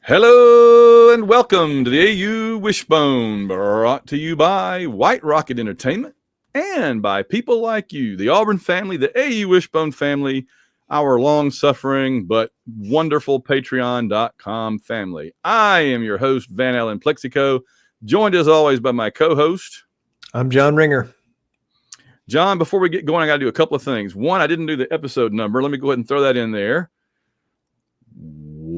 Hello and welcome to the AU Wishbone, brought to you by White Rocket Entertainment and by people like you, the Auburn family, the AU Wishbone family, our long-suffering but wonderful Patreon.com family. I am your host, Van Allen Plexico, joined as always by my co-host. I'm John Ringer. John, before we get going, I got to do a couple of things. One, I didn't do the episode number. Let me go ahead and throw that in there.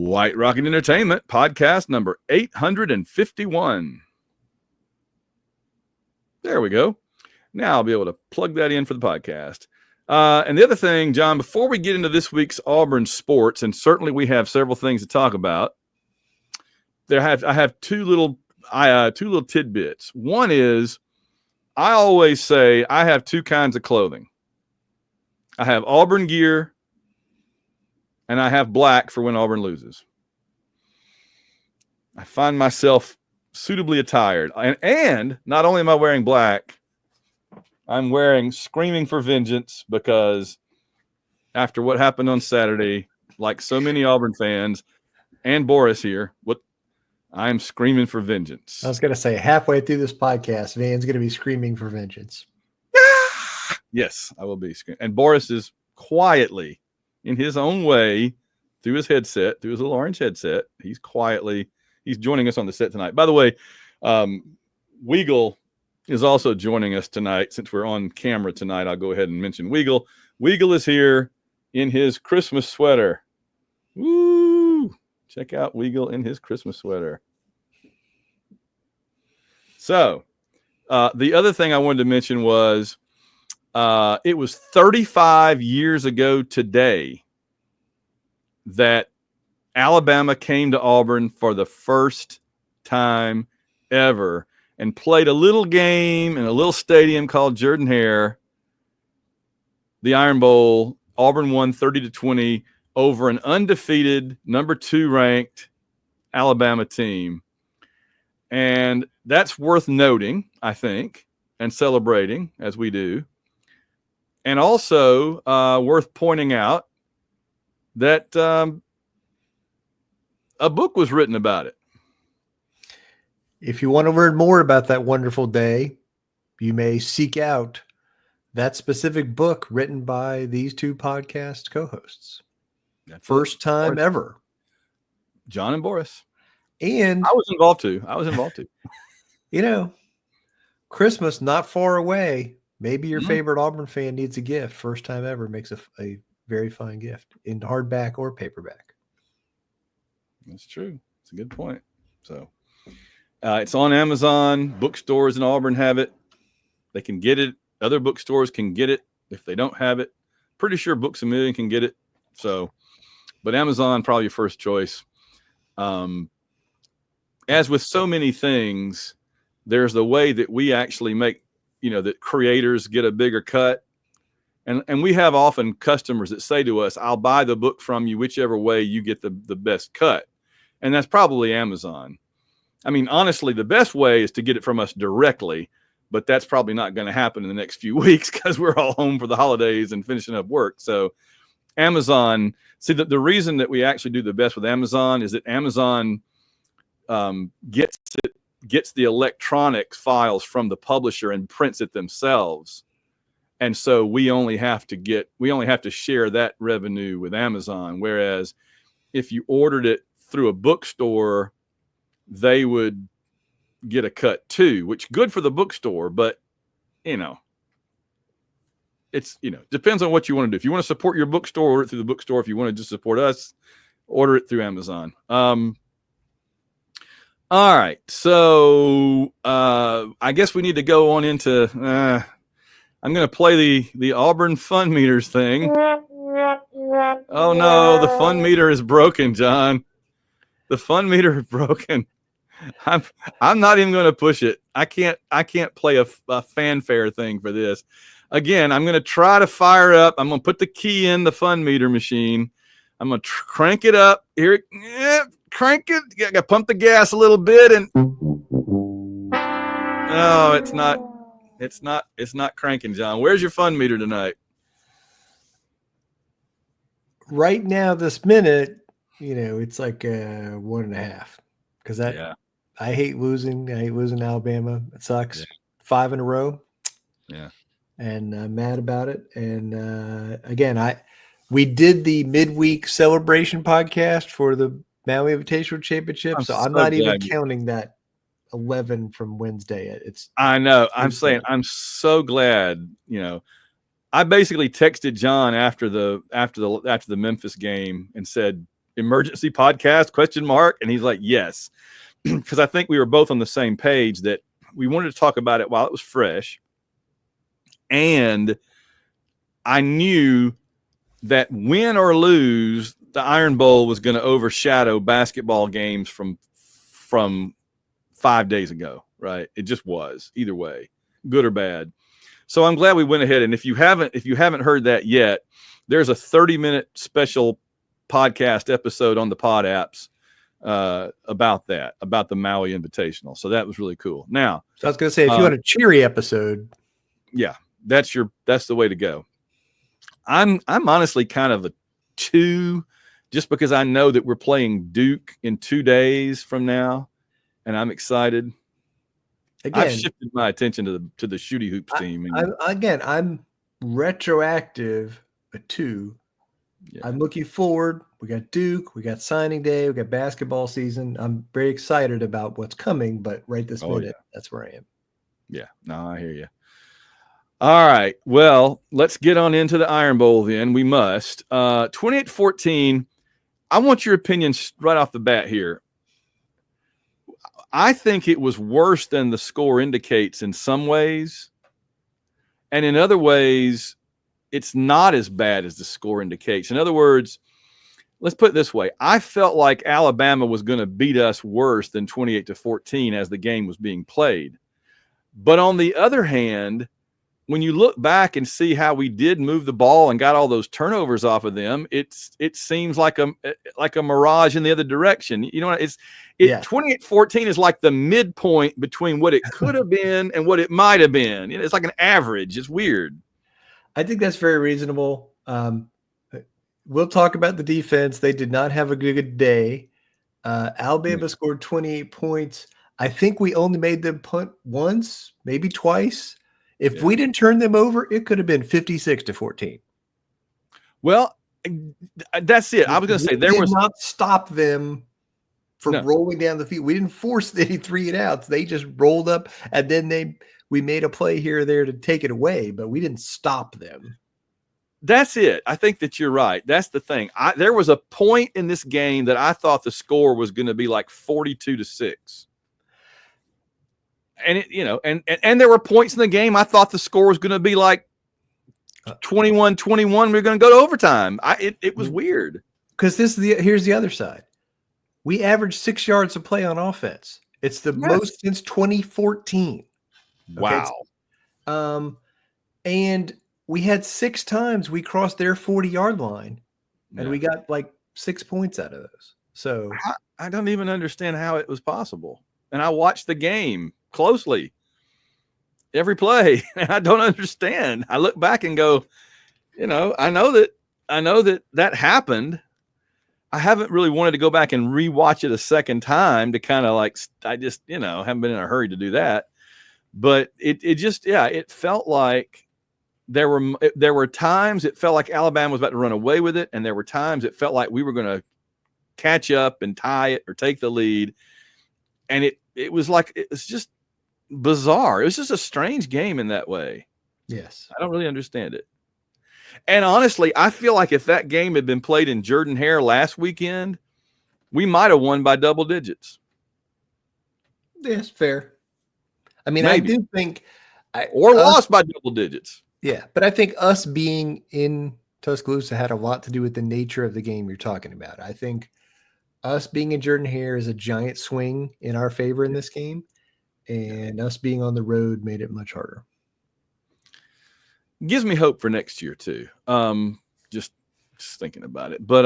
White Rocket Entertainment podcast number 851. There we go. Now I'll be able to plug that in for the podcast. And the other thing, John, before we get into this week's Auburn sports, and certainly we have several things to talk about, I have two little tidbits. One is, I always say I have two kinds of clothing. I have Auburn gear, and I have black for when Auburn loses. I find myself suitably attired. And not only am I wearing black, I'm wearing Screaming for Vengeance, because after what happened on Saturday, like so many Auburn fans and Boris here, I'm screaming for vengeance. I was going to say, halfway through this podcast, Van's going to be screaming for vengeance. Yes, I will be screaming. And Boris is quietly, in his own way, through his headset, through his little orange headset, he's joining us on the set tonight. By the way, Weagle is also joining us tonight. Since we're on camera tonight, I'll go ahead and mention Weagle. Weagle is here in his Christmas sweater. Woo! Check out Weagle in his Christmas sweater. So, the other thing I wanted to mention was, it was 35 years ago today that Alabama came to Auburn for the first time ever and played a little game in a little stadium called Jordan-Hare, the Iron Bowl. Auburn won 30-20 over an undefeated, number 2 ranked Alabama team. And that's worth noting, I think, and celebrating as we do. And also worth pointing out that a book was written about it. If you want to learn more about that wonderful day, you may seek out that specific book written by these two podcast co-hosts. First time ever. John and Boris. And I was involved too. You know, Christmas not far away. Maybe your favorite Auburn fan needs a gift. First time ever makes a very fine gift in hardback or paperback. That's true. It's a good point. So it's on Amazon. Bookstores in Auburn have it. They can get it. Other bookstores can get it if they don't have it. Pretty sure Books A Million can get it. So, but Amazon probably your first choice. As with so many things, there's the way that we actually make, that creators get a bigger cut. And we have often customers that say to us, I'll buy the book from you whichever way you get the best cut. And that's probably Amazon. I mean, honestly, the best way is to get it from us directly, but that's probably not going to happen in the next few weeks because we're all home for the holidays and finishing up work. So Amazon, the reason that we actually do the best with Amazon is that Amazon gets the electronic files from the publisher and prints it themselves. And so we only have to share that revenue with Amazon. Whereas if you ordered it through a bookstore, they would get a cut too, which good for the bookstore, but it's, depends on what you want to do. If you want to support your bookstore, order it through the bookstore. If you want to just support us, order it through Amazon. All right. So I guess we need to go on into, I'm going to play the Auburn fun meters thing. Oh no, the fun meter is broken, John. The fun meter is broken. I'm not even going to push it. I can't play a fanfare thing for this. Again, I'm going to try to fire up. I'm going to put the key in the fun meter machine. I'm going to crank it up. Here, crank it. Got to pump the gas a little bit, and no, it's not. It's not cranking, John. Where's your fun meter tonight? Right now, this minute, it's like 1.5 because Yeah. I hate losing. I hate losing to Alabama. It sucks. Yeah. 5 in a row, Yeah. and I'm mad about it. And again, we did the midweek celebration podcast for the Maui Invitational Championship, I'm so I'm so not even glad. counting that 11 from Wednesday. It's I know. I'm saying Tuesday. I'm so glad. I basically texted John after the Memphis game and said emergency podcast ? And he's like, yes, because I think we were both on the same page that we wanted to talk about it while it was fresh, and I knew that win or lose, the Iron Bowl was going to overshadow basketball games from 5 days ago, right? It just was either way, good or bad. So I'm glad we went ahead. And if you haven't heard that yet, there's a 30-minute special podcast episode on the pod apps about the Maui Invitational. So that was really cool. Now, So I was going to say, if you want a cheery episode, yeah, that's the way to go. I'm honestly kind of a 2, just because I know that we're playing Duke in 2 days from now, and I'm excited. I've again, shifted my attention to the Shooty Hoops team. I'm retroactive a 2. Yeah. I'm looking forward. We got Duke. We got signing day. We got basketball season. I'm very excited about what's coming, but right this minute, that's where I am. Yeah. No, I hear you. All right. Well, let's get on into the Iron Bowl then. We must. 28-14. I want your opinion right off the bat here. I think it was worse than the score indicates in some ways. And in other ways, it's not as bad as the score indicates. In other words, let's put it this way. I felt like Alabama was going to beat us worse than 28-14 as the game was being played. But on the other hand, when you look back and see how we did move the ball and got all those turnovers off of them, it seems like a mirage in the other direction. 28-14 is like the midpoint between what it could have been and what it might have been. It's like an average. It's weird. I think that's very reasonable. We'll talk about the defense. They did not have a good day. Alabama scored 28 points. I think we only made them punt once, maybe twice. If we didn't turn them over, it could have been 56-14. Well, that's it. I was going to say we did not stop them from rolling down the field. We didn't force any 3-and-outs. They just rolled up, and then we made a play here or there to take it away, but we didn't stop them. That's it. I think that you're right. That's the thing. There was a point in this game that I thought the score was going to be like 42-6. And and there were points in the game I thought the score was going to be like 21-21. We're going to go to overtime. It was weird. Because here's the other side. We averaged 6 yards of play on offense. It's the most since 2014. Wow. Okay? And we had 6 times we crossed their 40-yard line, and we got like 6 points out of those. So I don't even understand how it was possible. And I watched the game closely, every play, and I don't understand. I look back and go, I know that happened. I haven't really wanted to go back and rewatch it a second time to kind of I just, haven't been in a hurry to do that. But it felt like there were times it felt like Alabama was about to run away with it, and there were times it felt like we were going to catch up and tie it or take the lead. And it was just bizarre. It was just a strange game in that way. Yes. I don't really understand it. And honestly, I feel like if that game had been played in Jordan-Hare last weekend, we might have won by double digits. Yes, fair. I mean, Maybe. I do think lost by double digits. Yeah, but I think us being in Tuscaloosa had a lot to do with the nature of the game you're talking about. I think us being in Jordan-Hare is a giant swing in our favor in this game, and us being on the road made it much harder. Gives me hope for next year too. Just thinking about it, but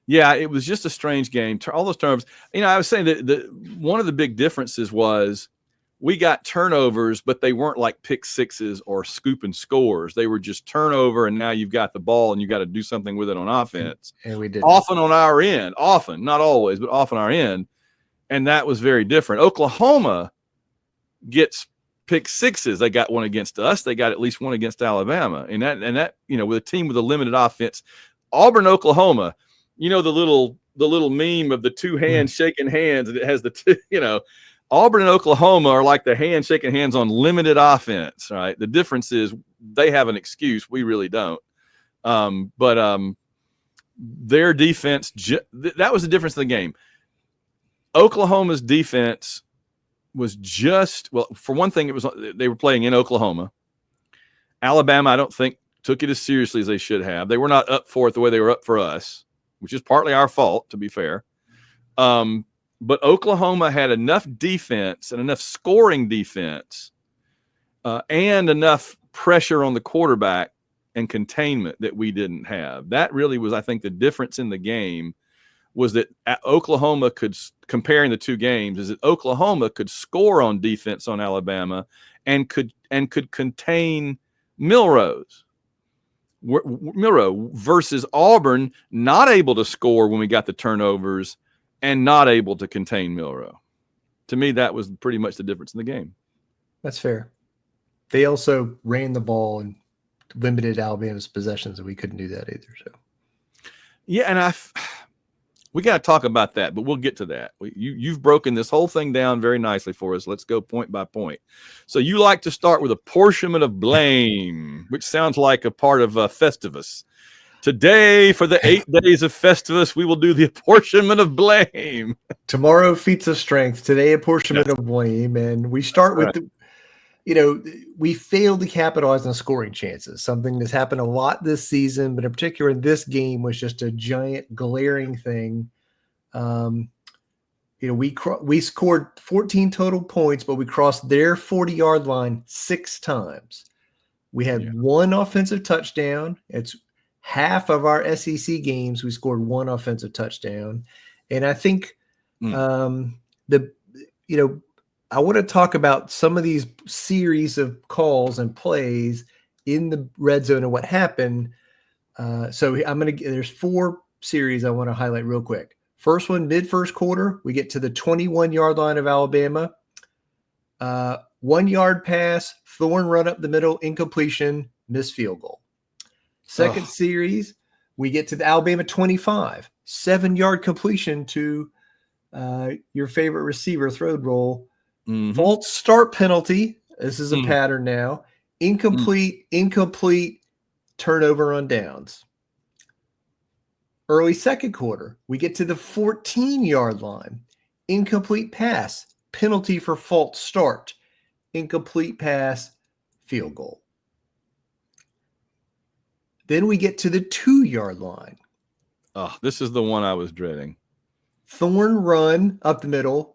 it was just a strange game. All those terms, I was saying that one of the big differences was we got turnovers, but they weren't like pick sixes or scooping scores. They were just turnover, and now you've got the ball and you got to do something with it on offense. And we did. Often on our end, often, not always, but often our end. And that was very different. Oklahoma gets pick sixes. They got one against us. They got at least one against Alabama. And that, with a team with a limited offense, Auburn, Oklahoma, the little meme of the two hands shaking hands, and it has the two, Auburn and Oklahoma are like the hand shaking hands on limited offense, right? The difference is they have an excuse. We really don't. But their defense, that was the difference in the game. Oklahoma's defense was for one thing, they were playing in Oklahoma. Alabama, I don't think, took it as seriously as they should have. They were not up for it the way they were up for us, which is partly our fault, to be fair. But Oklahoma had enough defense and enough scoring defense and enough pressure on the quarterback and containment that we didn't have. That really was, I think, the difference in the game, was that Oklahoma comparing the two games, is that Oklahoma could score on defense on Alabama and could contain Milroe versus Auburn, not able to score when we got the turnovers and not able to contain Milroe. To me, that was pretty much the difference in the game. That's fair. They also ran the ball and limited Alabama's possessions, and we couldn't do that either. So, yeah, and we got to talk about that, but we'll get to that. You've broken this whole thing down very nicely for us. Let's go point by point. So you like to start with apportionment of blame, which sounds like a part of Festivus. Today, for the 8 days of Festivus, we will do the apportionment of blame. Tomorrow, feats of strength. Today, apportionment of blame. And we start with we failed to capitalize on scoring chances, something that's happened a lot this season, but in particular in this game was just a giant glaring thing. We scored 14 total points, but we crossed their 40-yard line 6 times. We had one offensive touchdown. It's half of our SEC games. We scored one offensive touchdown. And I think I want to talk about some of these series of calls and plays in the red zone and what happened. There's 4 series I want to highlight real quick. First one, mid-first quarter, we get to the 21-yard line of Alabama. 1-yard pass, Thorne run up the middle, incompletion, missed field goal. Second series, we get to the Alabama 25, 7-yard completion to your favorite receiver, throw roll. False start penalty. This is a pattern now. Incomplete, turnover on downs. Early second quarter, we get to the 14-yard line. Incomplete pass, penalty for false start. Incomplete pass, field goal. Then we get to the 2-yard line. Oh, this is the one I was dreading. Thorne run up the middle.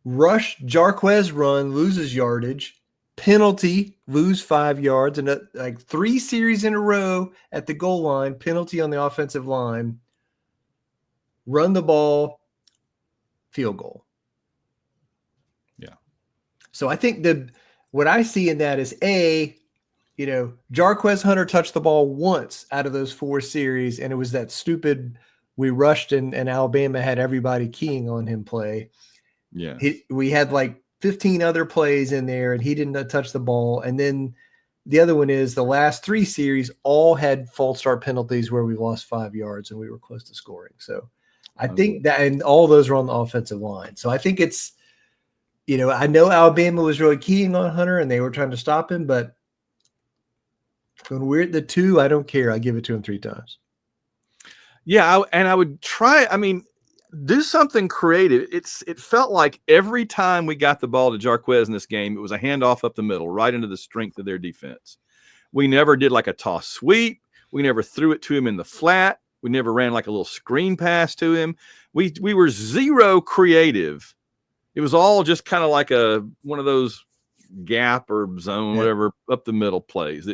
Rush, Jarquez run, loses yardage. Penalty, lose 5 yards. And 3 series in a row at the goal line. Penalty on the offensive line. Run the ball, field goal. Yeah. So I think what I see in that is Jarquez Hunter touched the ball once out of those 4 series, and it was that stupid we rushed and Alabama had everybody keying on him play. Yeah. We had 15 other plays in there, and he didn't touch the ball. And then the other one is the last 3 series all had false start penalties where we lost 5 yards and we were close to scoring. So I think that, and all those were on the offensive line. So I think it's, I know Alabama was really keying on Hunter and they were trying to stop him, but when we're at the 2, I don't care. I give it to him 3 times. Yeah. I would try, do something creative. It felt like every time we got the ball to Jarquez in this game, it was a handoff up the middle, right into the strength of their defense. We never did like a toss sweep. We never threw it to him in the flat. We never ran like a little screen pass to him. We were zero creative. It was all just kind of like one of those gap or zone, whatever, up the middle plays.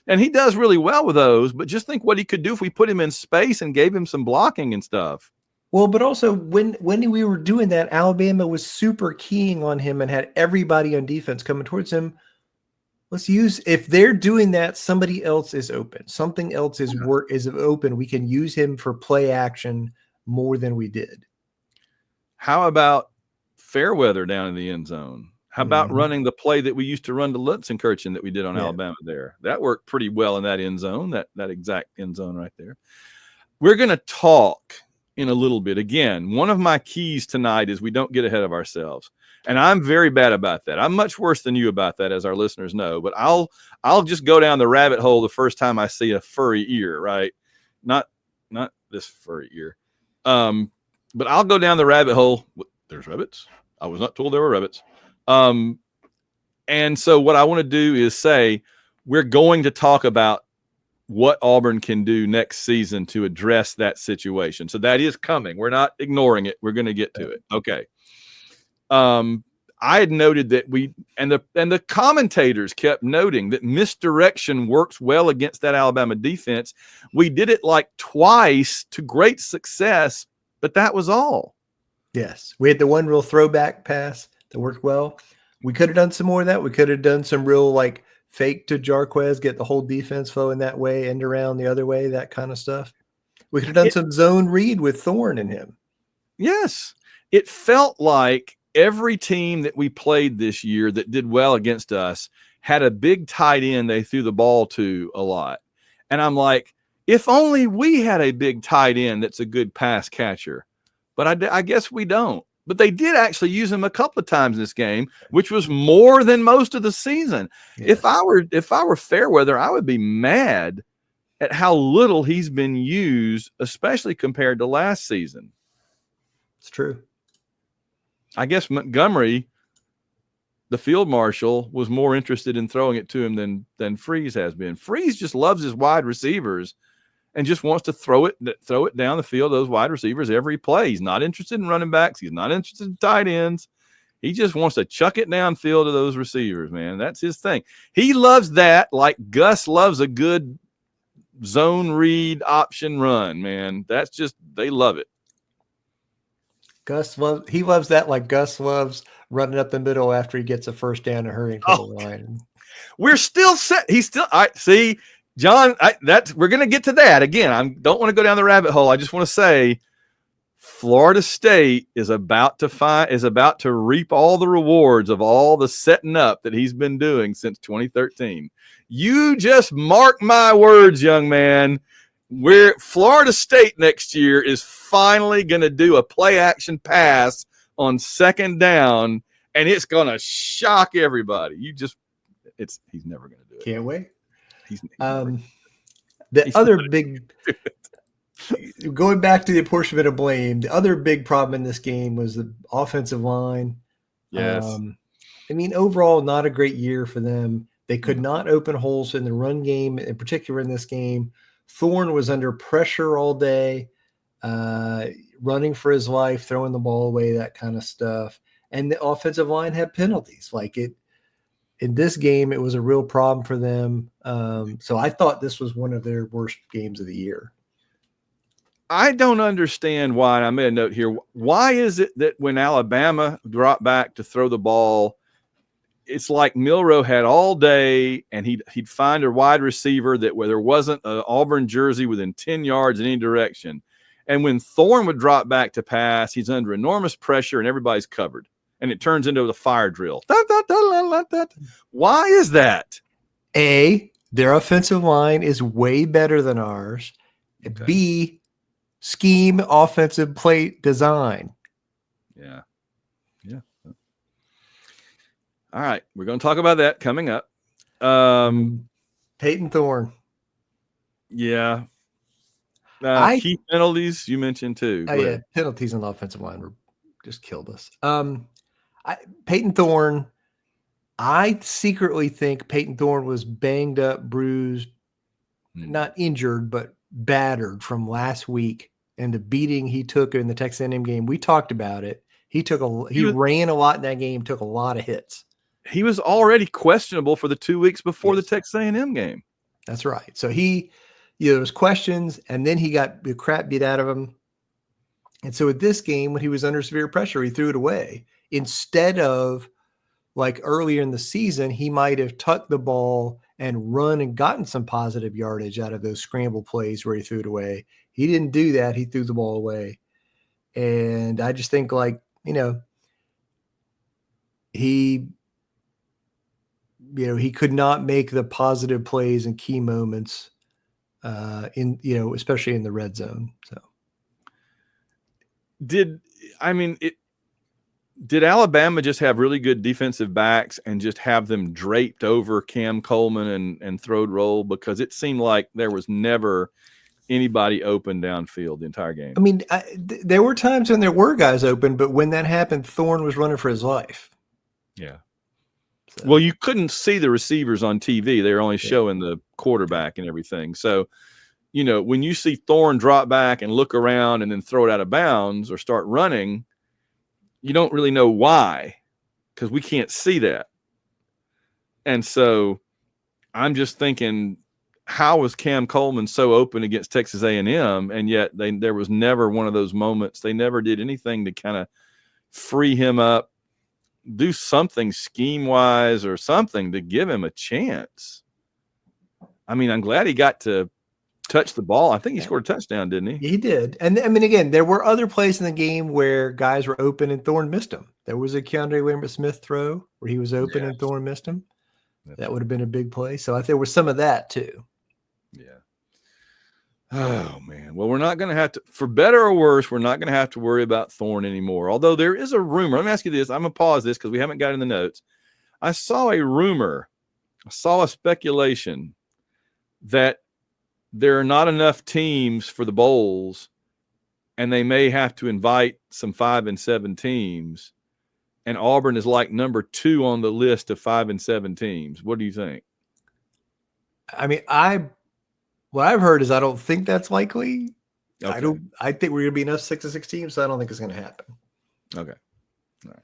And he does really well with those, but just think what he could do if we put him in space and gave him some blocking and stuff. Well, but also when we were doing that, Alabama was super keying on him and had everybody on defense coming towards him. Let's use, if they're doing that, somebody else is open. Something else is open. We can use him for play action more than we did. How about Fairweather down in the end zone? How about running the play that we used to run to Lutzenkirchen that we did on Alabama there? That worked pretty well in that end zone, that exact end zone right there. We're going to talk in a little bit. Again, one of my keys tonight is we don't get ahead of ourselves. And I'm very bad about that. I'm much worse than you about that, as our listeners know. But I'll just go down the rabbit hole the first time I see a furry ear, right? Not this furry ear. But I'll go down the rabbit hole. There's rabbits. I was not told there were rabbits. And so what I want to do is say we're going to talk about what Auburn can do next season to address that situation. So that is coming. We're not ignoring it. We're going to get to it. Okay. I had noted that the commentators kept noting that misdirection works well against that Alabama defense. We did it like twice to great success, but that was all. Yes. We had the one real throwback pass that worked well. We could have done some more of that. We could have done some real like fake to Jarquez, get the whole defense flowing that way, end around the other way, that kind of stuff. We could have done some zone read with Thorne in him. Yes. It felt like every team that we played this year that did well against us had a big tight end they threw the ball to a lot. And I'm like, if only we had a big tight end that's a good pass catcher. But I guess we don't. But they did actually use him a couple of times in this game, which was more than most of the season. Yes. If I were Fairweather, I would be mad at how little he's been used, especially compared to last season. It's true. I guess Montgomery, the field marshal, was more interested in throwing it to him than Freeze has been. Freeze just loves his wide receivers and just wants to throw it down the field, those wide receivers every play. He's not interested in running backs. He's not interested in tight ends. He just wants to chuck it downfield to those receivers, man. That's his thing. He loves that like Gus loves a good zone read option run, man. That's just, they love it. He loves that like Gus loves running up the middle after he gets a first down and hurrying to the line. We're still set. He's still, I see. John, we're going to get to that again. I don't want to go down the rabbit hole. I just want to say Florida State is about to reap all the rewards of all the setting up that he's been doing since 2013. You just mark my words, young man. Florida State next year is finally going to do a play action pass on second down, and it's going to shock everybody. He's never going to do it. Can't wait. Going back to the apportionment of blame, the other big problem in this game was the offensive line. Yes. I mean, overall, not a great year for them. They could not open holes in the run game, in particular in this game. Thorne was under pressure all day, running for his life, throwing the ball away, that kind of stuff. And the offensive line had penalties. In this game, it was a real problem for them. So I thought this was one of their worst games of the year. I don't understand why. I made a note here. Why is it that when Alabama dropped back to throw the ball, it's like Milroe had all day, and he'd find a wide receiver where there wasn't an Auburn jersey within 10 yards in any direction. And when Thorne would drop back to pass, he's under enormous pressure, and everybody's covered. And it turns into the fire drill. Why is that? A, their offensive line is way better than ours. Okay. B, scheme offensive play design. Yeah. All right. We're going to talk about that coming up. Peyton Thorne. Yeah. Key penalties you mentioned too. Yeah. Penalties on the offensive line just killed us. Peyton Thorne, I secretly think Peyton Thorne was banged up, bruised, not injured, but battered from last week and the beating he took in the Texas A&M game. We talked about it. He ran a lot in that game, took a lot of hits. He was already questionable for the 2 weeks before the Texas A&M game. That's right. So there was questions, and then he got the crap beat out of him And so at this game, when he was under severe pressure, he threw it away. Instead of like earlier in the season, he might have tucked the ball and run and gotten some positive yardage out of those scramble plays where he threw it away. He didn't do that. He threw the ball away. And I just think, like, he could not make the positive plays in key moments especially in the red zone. So did Alabama just have really good defensive backs and just have them draped over Cam Coleman and throwed roll? Because it seemed like there was never anybody open downfield the entire game. I mean, there were times when there were guys open, but when that happened, Thorne was running for his life. Yeah. So. Well, you couldn't see the receivers on TV. They were only showing the quarterback and everything. So, when you see Thorne drop back and look around and then throw it out of bounds or start running, you don't really know why, because we can't see that. And so I'm just thinking, how was Cam Coleman so open against Texas A&M, and yet there was never one of those moments. They never did anything to kind of free him up, do something scheme-wise or something to give him a chance. I mean, I'm glad he got to touch the ball. I think he scored a touchdown, didn't he? He did. And I mean, again, there were other plays in the game where guys were open and Thorne missed him. There was a Keandre Lambert-Smith throw where he was open and Thorne missed him. That would have been a big play. So I think there was some of that too. Yeah. Oh, man. Well, we're not going to have to, for better or worse, we're not going to have to worry about Thorne anymore. Although there is a rumor. Let me ask you this. I'm going to pause this because we haven't got in the notes. I saw a rumor. I saw a speculation that there are not enough teams for the bowls, and they may have to invite some 5 and 7 teams. And Auburn is like number 2 on the list of 5 and 7 teams. What do you think? I mean, what I've heard is I don't think that's likely. Okay. I think we're going to be enough 6 and 6 teams, so I don't think it's going to happen. Okay. All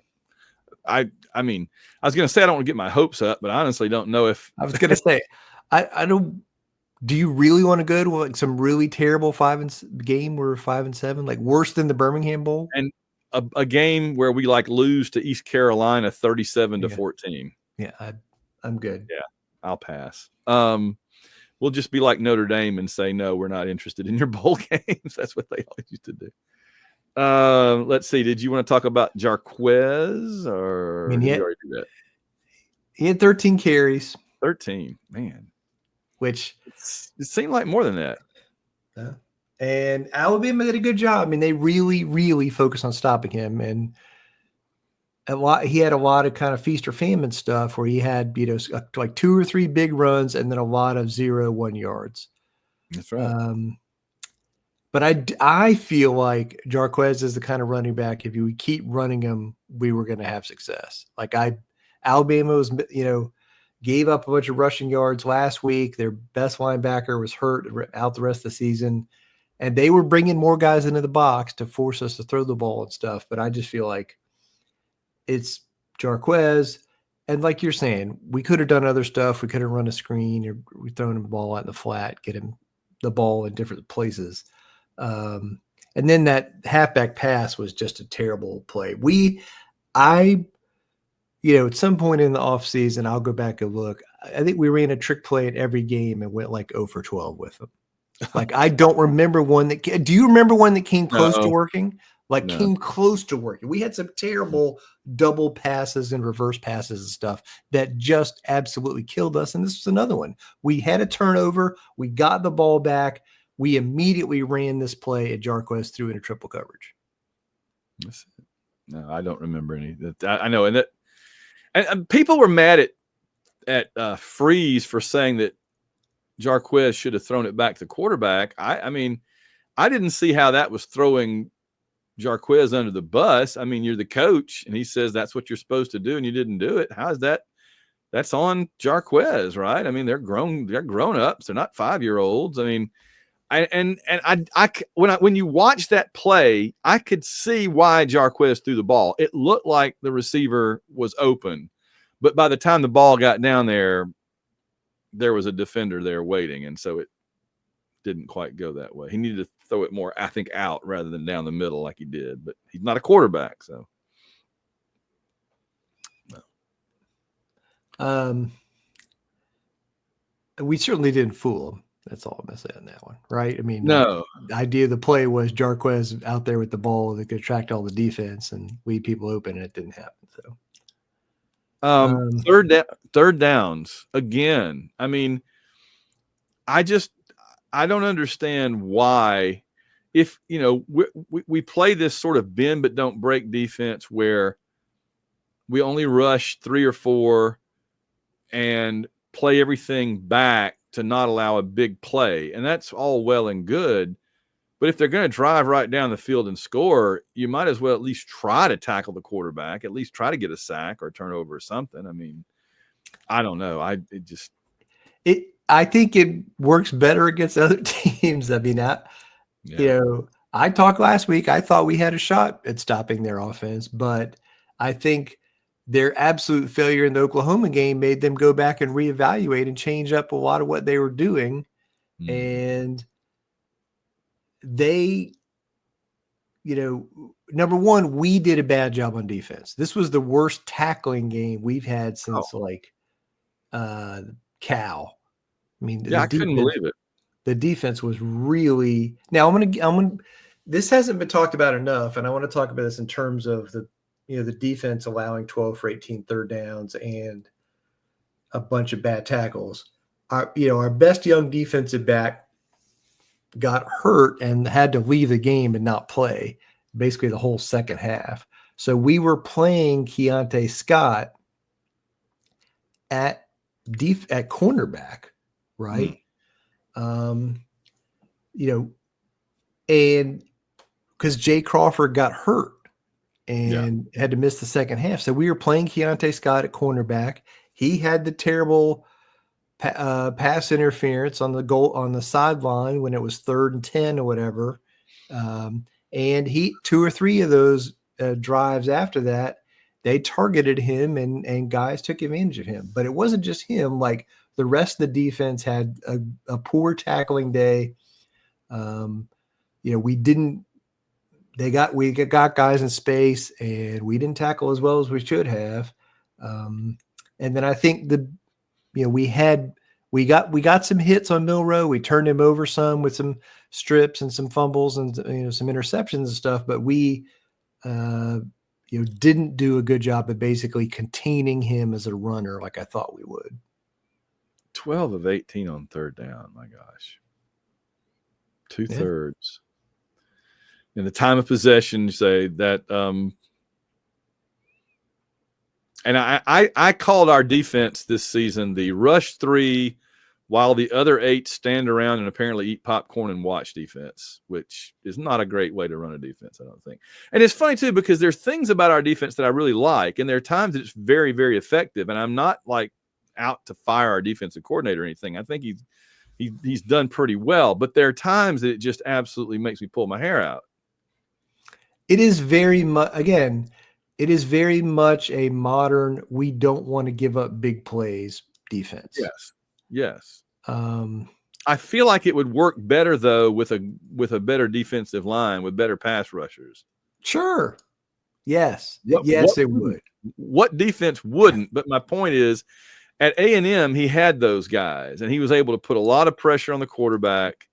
right. I mean, I was going to say I don't want to get my hopes up, but I honestly don't know if I was going to say I don't. Do you really want to go to like some really terrible game where 5 and 7, like worse than the Birmingham Bowl, and a game where we like lose to East Carolina 37-14? Yeah, I'm good. Yeah, I'll pass. We'll just be like Notre Dame and say no, we're not interested in your bowl games. That's what they always used to do. Let's see. Did you want to talk about Jarquez, or did you already do that? He had 13 carries. 13, man. Which it seemed like more than that. And Alabama did a good job. I mean, they really, really focused on stopping him, and he had a lot of kind of feast or famine stuff where he had, like 2 or 3 big runs and then a lot of 0-1 yards. That's right. But I feel like Jarquez is the kind of running back, if you keep running him, we were going to have success. Like Alabama was, gave up a bunch of rushing yards last week. Their best linebacker was hurt out the rest of the season, and they were bringing more guys into the box to force us to throw the ball and stuff. But I just feel like it's Jarquez. And like you're saying, we could have done other stuff. We could have run a screen, or we thrown him the ball out in the flat, get him the ball in different places. And then that halfback pass was just a terrible play. At some point in the offseason, I'll go back and look. I think we ran a trick play at every game and went like 0 for 12 with them. Like, I don't remember one that – do you remember one that came close to working? Came close to working. We had some terrible double passes and reverse passes and stuff that just absolutely killed us, and this was another one. We had a turnover. We got the ball back. We immediately ran this play, and Jarquez threw into triple coverage. No, I don't remember any. I know, and people were mad at Freeze for saying that Jarquez should have thrown it back to quarterback. I mean, I didn't see how that was throwing Jarquez under the bus. I mean, you're the coach, and he says that's what you're supposed to do, and you didn't do it. How is that? That's on Jarquez, right? I mean, they're grown-ups. They're not 5-year-olds. I mean, when you watch that play, I could see why Jarquez threw the ball. It looked like the receiver was open, but by the time the ball got down there was a defender there waiting, and so it didn't quite go that way. He needed to throw it more, I think, out rather than down the middle like he did. But he's not a quarterback, so. We certainly didn't fool him. That's all I'm going to say on that one, right? I mean, No. the idea of the play was Jarquez out there with the ball that could attract all the defense and leave people open, and it didn't happen. So, third downs again. I mean, I don't understand why. If we play this sort of bend but don't break defense where we only rush 3 or 4 and play everything back to not allow a big play, and that's all well and good. But if they're going to drive right down the field and score, you might as well at least try to tackle the quarterback, at least try to get a sack or turnover or something. I mean, I don't know. I think it works better against other teams. I mean, I talked last week. I thought we had a shot at stopping their offense, but I think their absolute failure in the Oklahoma game made them go back and reevaluate and change up a lot of what they were doing. And they, number one, we did a bad job on defense. This was the worst tackling game we've had since Cal. I mean, I couldn't believe it. The defense was really. Now I'm gonna. This hasn't been talked about enough, and I want to talk about this in terms of the defense allowing 12 for 18 third downs and a bunch of bad tackles. Our best young defensive back got hurt and had to leave the game and not play basically the whole second half. So we were playing Keontae Scott at cornerback, right? And because Jay Crawford got hurt and had to miss the second half. So we were playing Keontae Scott at cornerback. He had the terrible pass interference on the sideline when it was 3rd and 10 or whatever. And 2 or 3 of those drives after that, they targeted him and guys took advantage of him. But it wasn't just him. Like the rest of the defense had a poor tackling day. We got guys in space and we didn't tackle as well as we should have. And then I think we got some hits on Milroe. We turned him over some with some strips and some fumbles and some interceptions and stuff, but we didn't do a good job of basically containing him as a runner like I thought we would. 12 of 18 on third down. My gosh. 2/3. In the time of possession, you say that and I called our defense this season the rush 3 while the other 8 stand around and apparently eat popcorn and watch defense, which is not a great way to run a defense, I don't think. And it's funny, too, because there's things about our defense that I really like, and there are times that it's very, very effective. And I'm not, out to fire our defensive coordinator or anything. I think he's done pretty well. But there are times that it just absolutely makes me pull my hair out. It is very much, again, it is very much a modern, we don't want to give up big plays defense. Yes. I feel like it would work better though with a better defensive line with better pass rushers. Sure. Yes. It would. What defense wouldn't? But my point is, at A&M, he had those guys, and he was able to put a lot of pressure on the quarterback,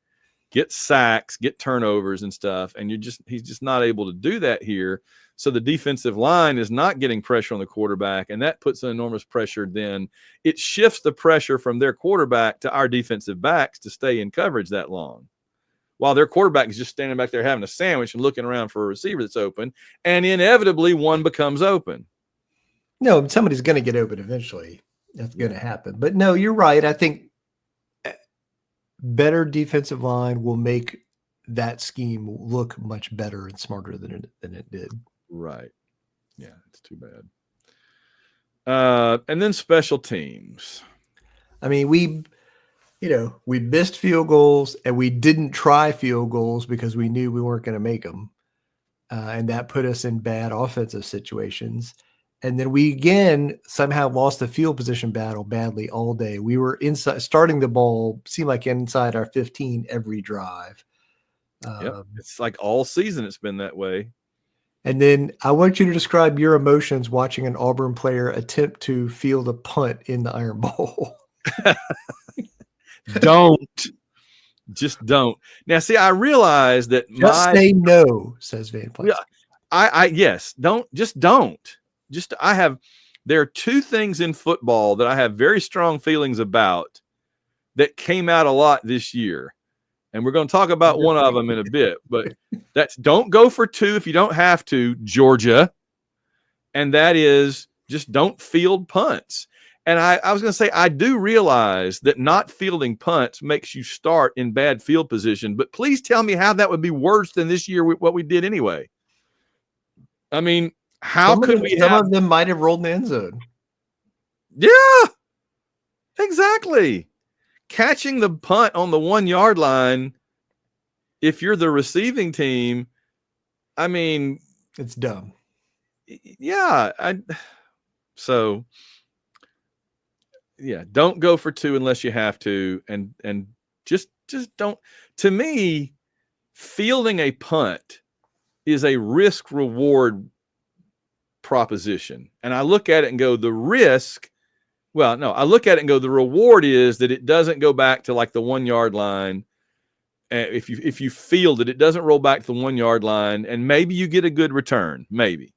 get sacks, get turnovers and stuff. And he's just not able to do that here. So the defensive line is not getting pressure on the quarterback, and that puts an enormous pressure. Then it shifts the pressure from their quarterback to our defensive backs to stay in coverage that long, while their quarterback is just standing back there having a sandwich and looking around for a receiver that's open, and inevitably one becomes open. No, somebody's going to get open eventually. That's going to happen. But no, you're right. I think better defensive line will make that scheme look much better and smarter than it did. Right. Yeah, it's too bad. And then special teams. I mean, we missed field goals and we didn't try field goals because we knew we weren't going to make them. And that put us in bad offensive situations. And then we again somehow lost the field position battle badly all day. We were inside, starting the ball, seemed like inside our 15 every drive. Yep. It's like all season it's been that way. And then I want you to describe your emotions watching an Auburn player attempt to field a punt in the Iron Bowl. Don't. Just don't. Now, see, I realize that Just say no, says Van Plasky. Yes, don't. There are two things in football that I have very strong feelings about that came out a lot this year. And we're going to talk about one of them in a bit, but that's don't go for two if you don't have to, Georgia. And that is just don't field punts. And I was going to say, I do realize that not fielding punts makes you start in bad field position, but please tell me how that would be worse than this year, what we did anyway. I mean, some of them might have rolled in the end zone. Yeah, exactly. Catching the punt on the 1 yard line, if you're the receiving team, I mean, it's dumb. Yeah. Don't go for two unless you have to. And just don't. To me, fielding a punt is a risk reward proposition. And I look at it and go, the reward is that it doesn't go back to like the 1 yard line. If you field it, it doesn't roll back to the 1 yard line, and maybe you get a good return, maybe.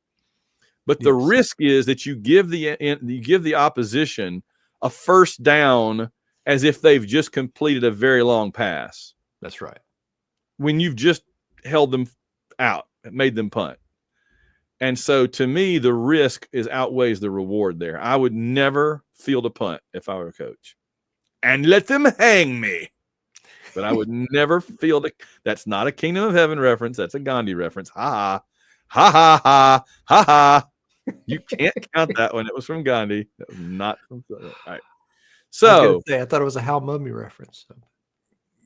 But the risk is that you give the opposition a first down as if they've just completed a very long pass. That's right. When you've just held them out, made them punt. And so to me, the risk outweighs the reward there. I would never field a punt if I were a coach. And let them hang me. But I would never field it. That's not a Kingdom of Heaven reference. That's a Gandhi reference. Ha ha ha ha ha ha. You can't count that one. It was from Gandhi. That was not from. All right. So I thought it was a Hal Mummy reference.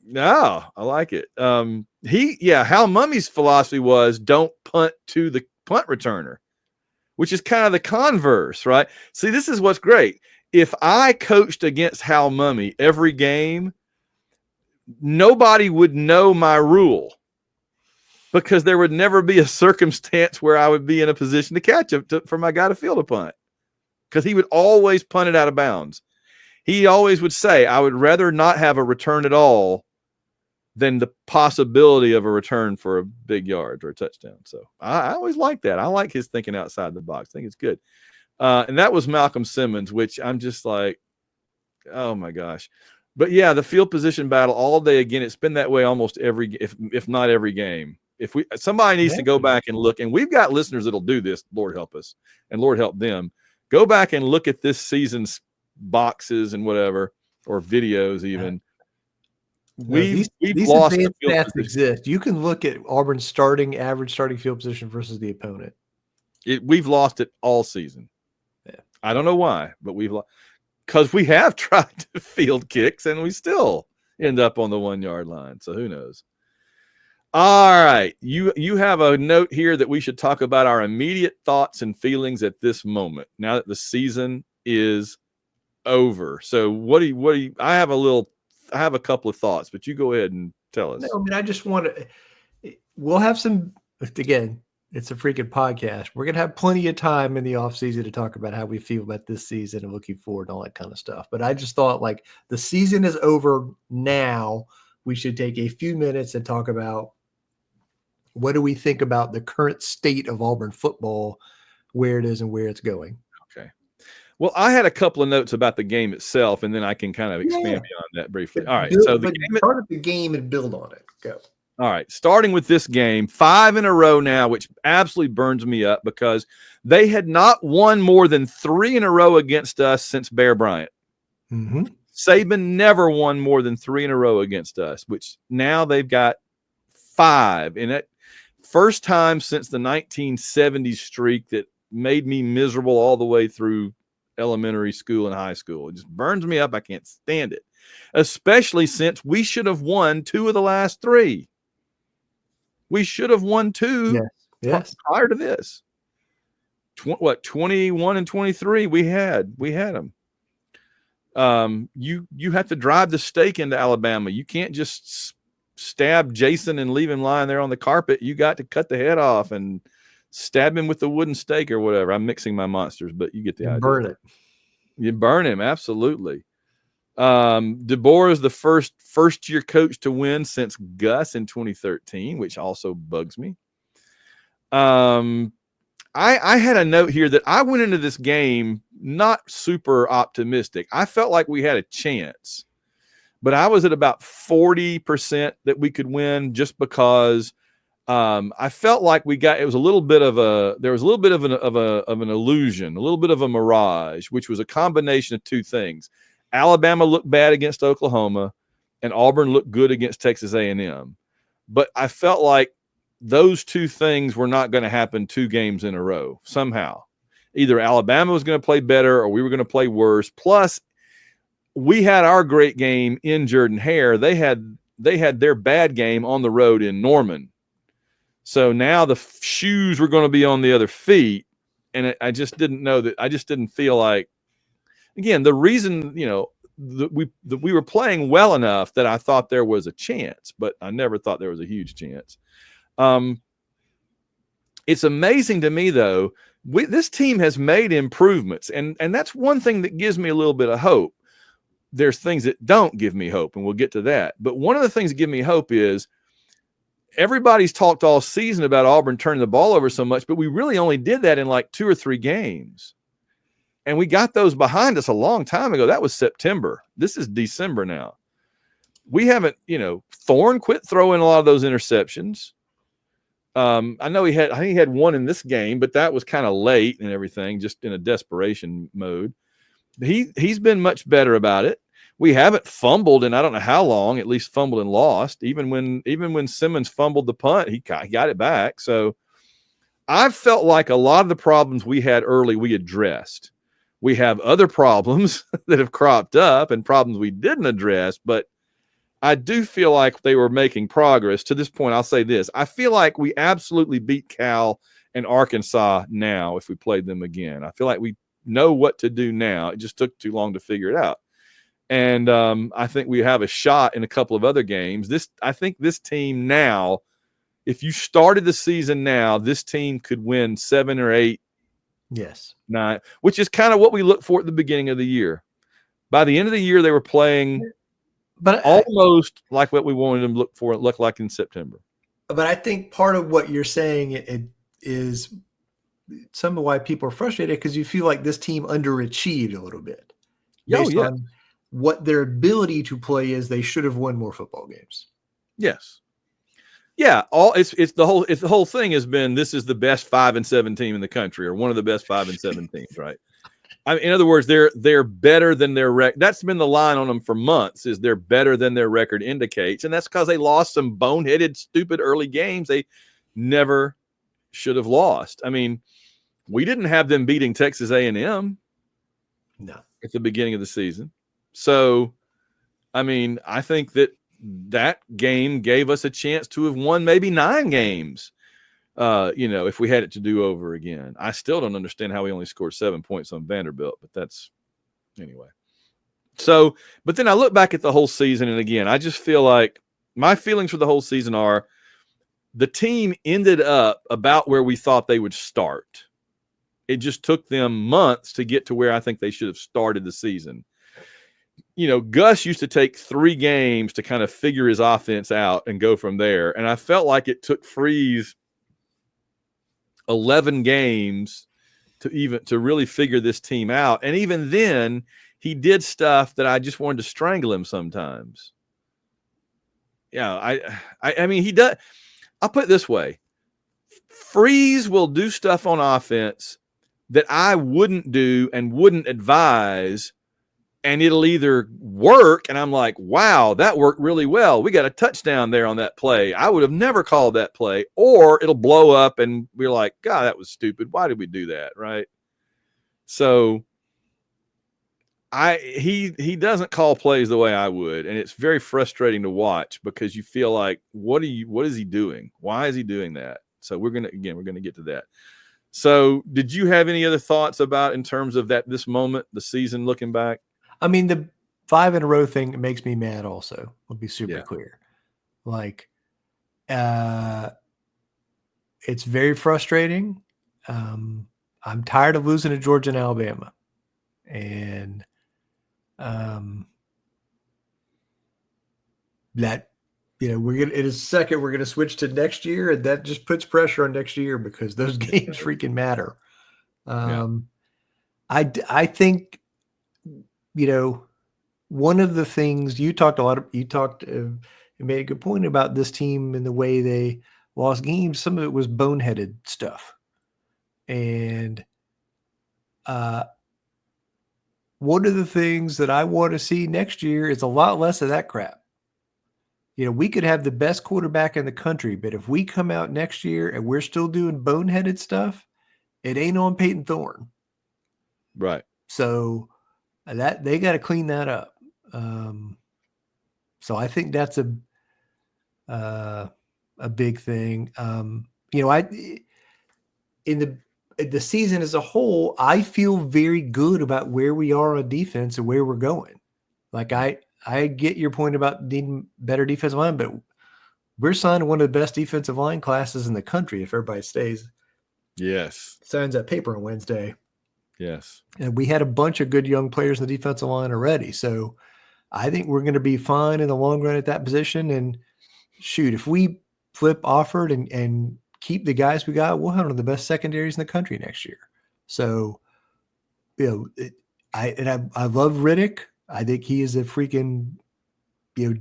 No, I like it. Hal Mummy's philosophy was don't punt to the punt returner, which is kind of the converse, right? See, this is what's great. If I coached against Hal Mummy every game, nobody would know my rule because there would never be a circumstance where I would be in a position to catch him for my guy to field a punt, because he would always punt it out of bounds. He always would say, I would rather not have a return at all than the possibility of a return for a big yard or a touchdown. So I always like that. I like his thinking outside the box. I think it's good. And that was Malcolm Simmons, which I'm just like, oh my gosh. But yeah, the field position battle all day. Again, it's been that way almost every, if not every game. Somebody needs to go back and look, and we've got listeners that'll do this. Lord help us, and Lord help them. Go back and look at this season's boxes and whatever, or videos even. We've lost the field stats exist. You can look at Auburn's average starting field position versus the opponent. We've lost it all season. Yeah. I don't know why, but we've lost. Because we have tried to field kicks and we still end up on the 1 yard line. So who knows? All right. You have a note here that we should talk about our immediate thoughts and feelings at this moment, now that the season is over. So I have a couple of thoughts, but you go ahead and tell us. No, I mean, I just want to, we'll have some, again, it's a freaking podcast. We're going to have plenty of time in the offseason to talk about how we feel about this season and looking forward and all that kind of stuff. But I just thought, like, the season is over now. We should take a few minutes and talk about what do we think about the current state of Auburn football, where it is and where it's going. Okay. Well, I had a couple of notes about the game itself, and then I can kind of expand beyond that briefly. All right. Start at the game and build on it. Go. All right, starting with this game, 5 in a row now, which absolutely burns me up because they had not won more than 3 in a row against us since Bear Bryant. Mm-hmm. Saban never won more than 3 in a row against us, which now they've got 5. And that first time since the 1970s streak that made me miserable all the way through elementary school and high school. It just burns me up. I can't stand it, especially since we should have won 2 of the last 3. We should have won 2 prior to this. 21 and 23? We had them. You have to drive the stake into Alabama. You can't just stab Jason and leave him lying there on the carpet, you got to cut the head off and stab him with the wooden stake or whatever. I'm mixing my monsters, but you get the idea. Burn it. You burn him, absolutely. DeBoer is the first year coach to win since Gus in 2013, which also bugs me. I had a note here that I went into this game not super optimistic. I felt like we had a chance, but I was at about 40% that we could win just because I felt like there was a little bit of an illusion, a little bit of a mirage, which was a combination of two things. Alabama looked bad against Oklahoma, and Auburn looked good against Texas A&M. But I felt like those two things were not going to happen 2 games in a row somehow. Either Alabama was going to play better or we were going to play worse. Plus, we had our great game in Jordan-Hare. They had their bad game on the road in Norman. So now the shoes were going to be on the other feet, and I just didn't know that. I just didn't feel like, again, the reason, we were playing well enough that I thought there was a chance, but I never thought there was a huge chance. It's amazing to me, though, this team has made improvements, and that's one thing that gives me a little bit of hope. There's things that don't give me hope, and we'll get to that. But one of the things that give me hope is everybody's talked all season about Auburn turning the ball over so much, but we really only did that in like 2 or 3 games. And we got those behind us a long time ago. That was September. This is December now. We haven't, Thorne quit throwing a lot of those interceptions. I know he had one in this game, but that was kind of late and everything, just in a desperation mode. He's been much better about it. We haven't fumbled in I don't know how long, at least fumbled and lost. Even when Simmons fumbled the punt, he got it back. So I've felt like a lot of the problems we had early, we addressed. We have other problems that have cropped up and problems we didn't address, but I do feel like they were making progress. To this point, I'll say this. I feel like we absolutely beat Cal and Arkansas now if we played them again. I feel like we know what to do now. It just took too long to figure it out. And I think we have a shot in a couple of other games. I think this team now, if you started the season now, this team could win 7 or 8. Yes. 9, which is kind of what we look for at the beginning of the year. By the end of the year, they were playing almost like what we wanted them to look like in September. But I think part of what you're saying is some of why people are frustrated, because you feel like this team underachieved a little bit based on what their ability to play is. They should have won more football games. Yes. Yeah, it's the whole thing has been this is the best 5-7 team in the country, or one of the best 5-7 teams, right? In other words, they're better than their record. That's been the line on them for months, is they're better than their record indicates, and that's because they lost some boneheaded, stupid early games they never should have lost. I mean, we didn't have them beating Texas A&M at the beginning of the season, so I mean, I think that game gave us a chance to have won maybe 9 games, if we had it to do over again. I still don't understand how we only scored 7 points on Vanderbilt, but that's anyway. So, but then I look back at the whole season, and again, I just feel like my feelings for the whole season are the team ended up about where we thought they would start. It just took them months to get to where I think they should have started the season. Gus used to take 3 games to kind of figure his offense out and go from there. And I felt like it took Freeze 11 games to really figure this team out. And even then, he did stuff that I just wanted to strangle him sometimes. Yeah, I mean, he does. I'll put it this way. Freeze will do stuff on offense that I wouldn't do and wouldn't advise, and it'll either work, and I'm like, wow, that worked really well. We got a touchdown there on that play. I would have never called that play. Or it'll blow up, and we're like, God, that was stupid. Why did we do that, right? So he doesn't call plays the way I would, and it's very frustrating to watch because you feel like, what is he doing? Why is he doing that? So we're gonna get to that. So did you have any other thoughts about in terms of this moment, the season looking back? I mean, the 5 in a row thing makes me mad also. I'll be super clear. Like, it's very frustrating. I'm tired of losing to Georgia and Alabama. And that, we're going to, in a second, we're going to switch to next year. And that just puts pressure on next year because those games freaking matter. I think, one of the things you made a good point about this team and the way they lost games. Some of it was boneheaded stuff. And one of the things that I want to see next year is a lot less of that crap. We could have the best quarterback in the country, but if we come out next year and we're still doing boneheaded stuff, it ain't on Peyton Thorne. Right. So that they got to clean that up. So I think that's a big thing. In the season as a whole, I feel very good about where we are on defense and where we're going. Like I get your point about needing better defensive line, but we're signing one of the best defensive line classes in the country if everybody stays. Yes. Signs that paper on Wednesday. Yes. And we had a bunch of good young players in the defensive line already. So I think we're going to be fine in the long run at that position. And shoot, if we flip Offord and keep the guys we got, we'll have one of the best secondaries in the country next year. So, I love Riddick. I think he is a freaking,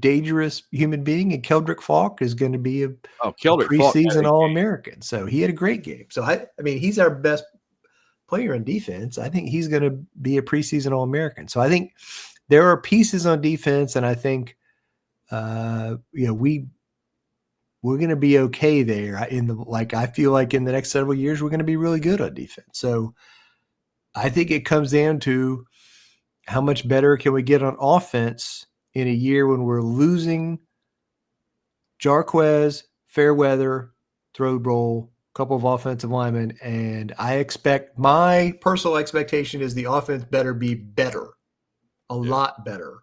dangerous human being. And Keldrick Falk is going to be a preseason All-American. So he had a great game. So I mean, he's our best player in defense. I think he's going to be a preseason All-American. So I think there are pieces on defense, and I think, we're going to be okay there. I feel like in the next several years, we're going to be really good on defense. So I think it comes down to how much better can we get on offense in a year when we're losing Jarquez, Fairweather, Throwbroll, a couple of offensive linemen. And my personal expectation is the offense better be better, lot better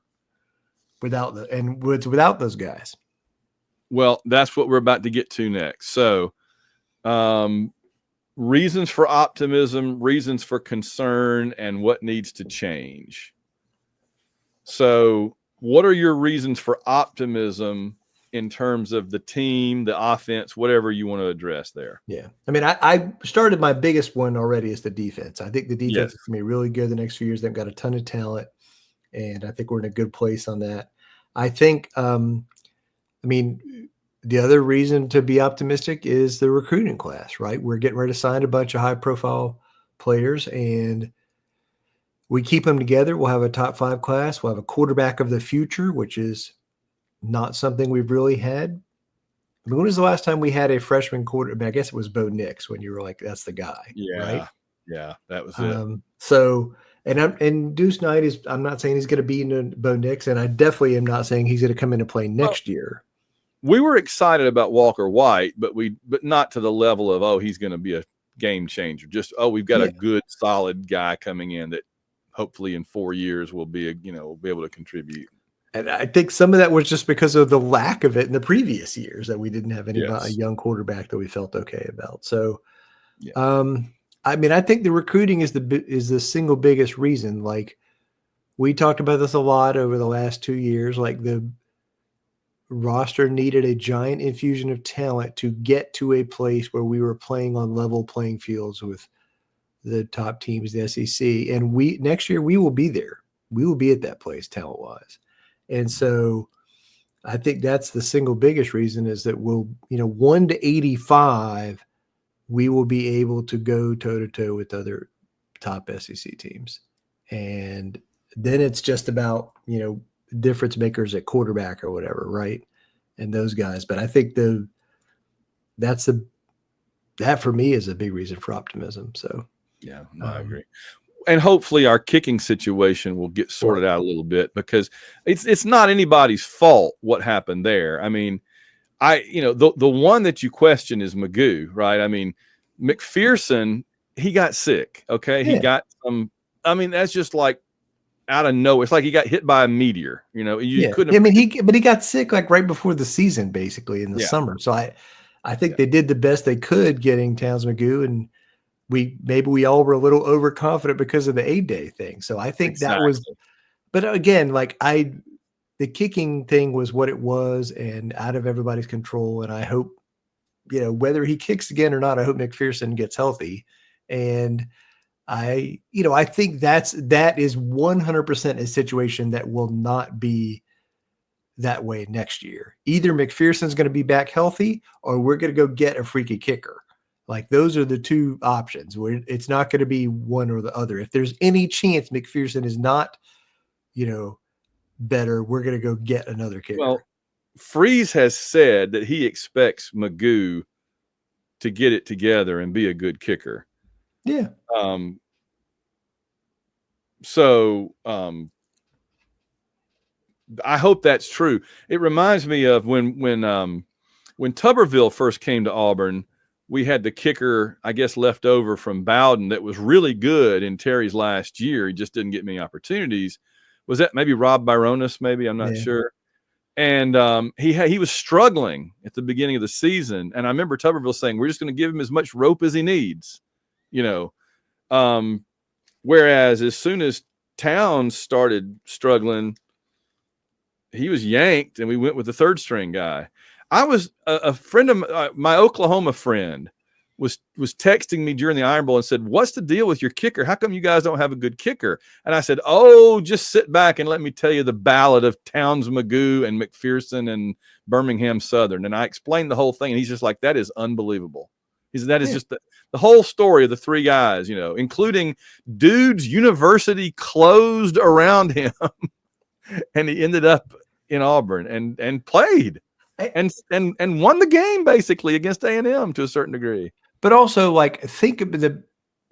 without those guys. Well, that's what we're about to get to next. So, reasons for optimism, reasons for concern, and what needs to change. So, what are your reasons for optimism in terms of the team, the offense, whatever you want to address there? Yeah. I mean, I started my biggest one already is the defense. I think the defense is going to be really good the next few years. They've got a ton of talent, and I think we're in a good place on that. I think, the other reason to be optimistic is the recruiting class, right? We're getting ready to sign a bunch of high-profile players, and we keep them together. We'll have a top 5 class. We'll have a quarterback of the future, which is not something we've really had. I mean, when was the last time we had a freshman quarterback? I guess it was Bo Nix when you were like, that's the guy, right? Yeah, that was it. So, and Deuce Knight I'm not saying he's going to be Bo Nix, and I definitely am not saying he's going to come in and play next year. We were excited about Walker White, but not to the level of, he's going to be a game changer. Just, we've got a good, solid guy coming in that hopefully in 4 years will be will be able to contribute. And I think some of that was just because of the lack of it in the previous years that we didn't have a young quarterback that we felt okay about. So, I think the recruiting is the single biggest reason. Like, we talked about this a lot over the last 2 years. Like, the roster needed a giant infusion of talent to get to a place where we were playing on level playing fields with the top teams in the SEC. And next year we will be there. We will be at that place talent wise. And so I think that's the single biggest reason is that we'll, 1 to 85, we will be able to go toe to toe with other top SEC teams. And then it's just about, difference makers at quarterback or whatever, right? And those guys. But I think that for me is a big reason for optimism. So I agree. And hopefully our kicking situation will get sorted out a little bit, because it's not anybody's fault what happened there. I mean, the one that you question is Magoo, right? I mean, McPherson, he got sick. Okay. He got some, that's just like out of nowhere. It's like he got hit by a meteor. You know, you Yeah. couldn't I have. mean, he got sick like right before the season, basically in the Yeah, summer. So I think yeah, they did the best they could getting Towns McGoo, and maybe we all were a little overconfident because of the A-Day thing. So I think that was, exactly. but again, like the kicking thing was what it was and out of everybody's control. And I hope, whether he kicks again or not, I hope McPherson gets healthy. And I think that is 100% a situation that will not be that way next year. Either McPherson's going to be back healthy or we're going to go get a freaky kicker. Like those are the two options where it's not going to be one or the other. If there's any chance McPherson is not, better, we're going to go get another kicker. Well, Freeze has said that he expects Magoo to get it together and be a good kicker. Yeah. So I hope that's true. It reminds me of when Tuberville first came to Auburn. We had the kicker, I guess, left over from Bowden that was really good in Terry's last year. He just didn't get many opportunities. Was that maybe Rob Byronis? Maybe, I'm not sure. And he was struggling at the beginning of the season. And I remember Tuberville saying, "We're just going to give him as much rope as he needs," Whereas as soon as Towns started struggling, he was yanked, and we went with the third string guy. I was a friend of my Oklahoma friend was texting me during the Iron Bowl and said, "What's the deal with your kicker? How come you guys don't have a good kicker?" And I said, "Oh, just sit back and let me tell you the ballad of Towns McGoo and McPherson and Birmingham Southern." And I explained the whole thing, and he's just like, "That is unbelievable." He said, "That is just the whole story of the three guys, including dude's university closed around him." And he ended up in Auburn and played and won the game basically against A&M to a certain degree. But also, like, think of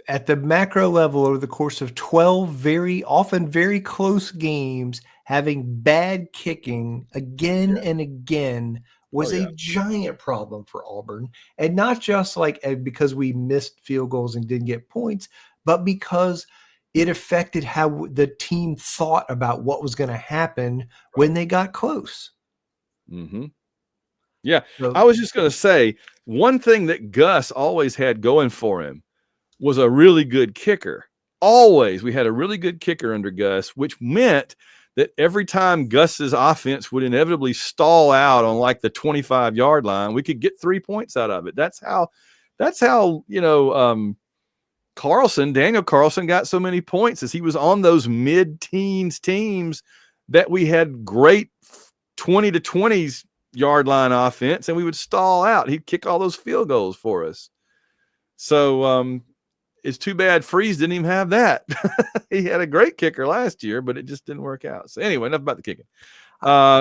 at the macro level over the course of 12 often very close games, having bad kicking again and again was a giant problem for Auburn. And not just because we missed field goals and didn't get points, but because it affected how the team thought about what was going to happen when they got close. Mm-hmm. Yeah. So, I was just going to say, one thing that Gus always had going for him was a really good kicker. Always. We had a really good kicker under Gus, which meant that every time Gus's offense would inevitably stall out on like the 25-yard line, we could get 3 points out of it. That's how Daniel Carlson got so many points, as he was on those mid-teens teams that we had great 20 to 20s yard line offense, and we would stall out. He'd kick all those field goals for us. So it's too bad Freeze didn't even have that. He had a great kicker last year, but it just didn't work out. So anyway, enough about the kicking.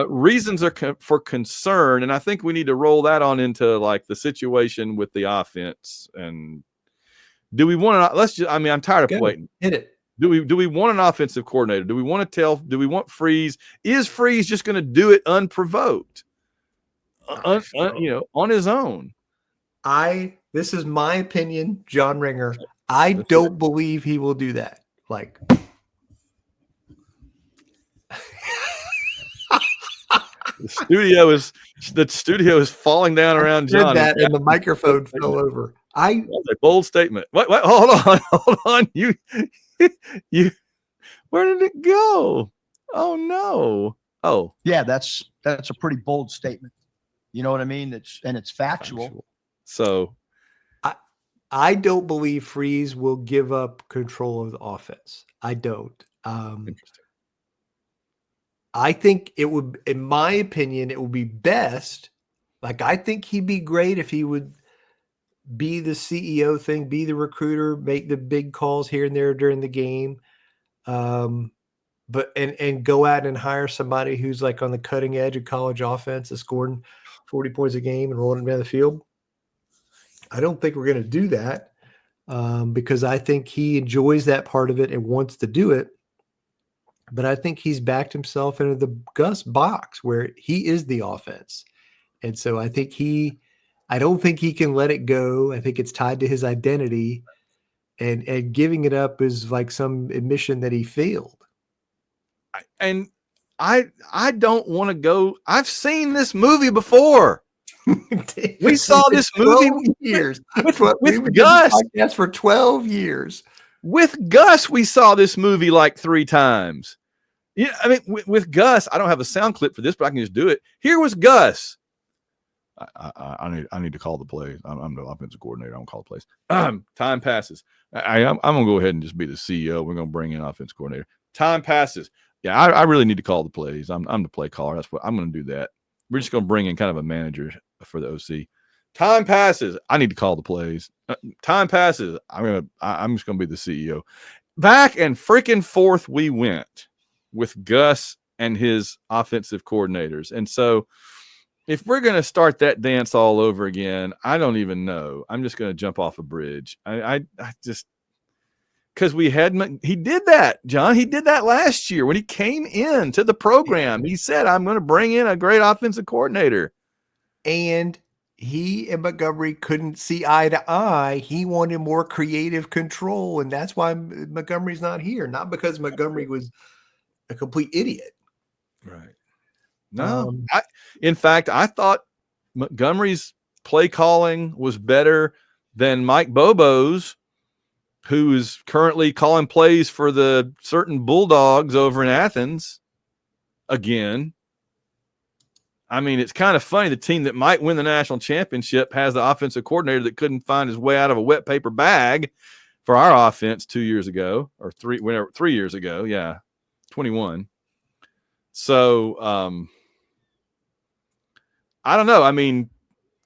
Reasons are for concern, and I think we need to roll that on into like the situation with the offense. And do we want to? I'm tired of waiting. Hit it. Do we want an offensive coordinator? Do we want Freeze? Is Freeze just going to do it unprovoked? On his own. This is my opinion, John Ringer. I don't believe he will do that. Like, the studio is falling down around John. And the microphone fell over. That's a bold statement. Wait, hold on. You, where did it go? Oh no. Oh yeah, that's a pretty bold statement. You know what I mean? It's factual. So I don't believe Freeze will give up control of the offense. I don't. I think it would, in my opinion, it would be best. Like, I think he'd be great if he would be the CEO thing, be the recruiter, make the big calls here and there during the game. But go out and hire somebody who's like on the cutting edge of college offense, is scoring 40 points a game and rolling down the field. I don't think we're going to do that because I think he enjoys that part of it and wants to do it. But I think he's backed himself into the Gus box where he is the offense. And so I think I don't think he can let it go. I think it's tied to his identity, and giving it up is like some admission that he failed. and I don't want to go. I've seen this movie before. We saw this movie 12 years. with Gus. Podcast for 12 years. With Gus, we saw this movie like 3 times. Yeah, I mean, with Gus, I don't have a sound clip for this, but I can just do it. Here was Gus. I need to call the plays. I'm the offensive coordinator. I don't call the plays. Time passes. I'm gonna go ahead and just be the CEO. We're gonna bring in offensive coordinator. Time passes. Yeah, I really need to call the plays. I'm the play caller. That's what I'm gonna do. That we're just gonna bring in kind of a manager for the OC. Time passes. I need to call the plays. Time passes. I'm just gonna be the CEO. Back and freaking forth we went with Gus and his offensive coordinators, and so. If we're going to start that dance all over again, I don't even know. I'm just going to jump off a bridge. I just, because he did that, John. He did that last year when he came in to the program. He said, I'm going to bring in a great offensive coordinator. And he and Montgomery couldn't see eye to eye. He wanted more creative control. And that's why Montgomery's not here. Not because Montgomery was a complete idiot. Right. No, in fact, I thought Montgomery's play calling was better than Mike Bobo's, who is currently calling plays for the certain Bulldogs over in Athens. Again, I mean, it's kind of funny. The team that might win the national championship has the offensive coordinator that couldn't find his way out of a wet paper bag for our offense 2 years ago, or 3 years ago. Yeah, 21. So, I don't know. I mean,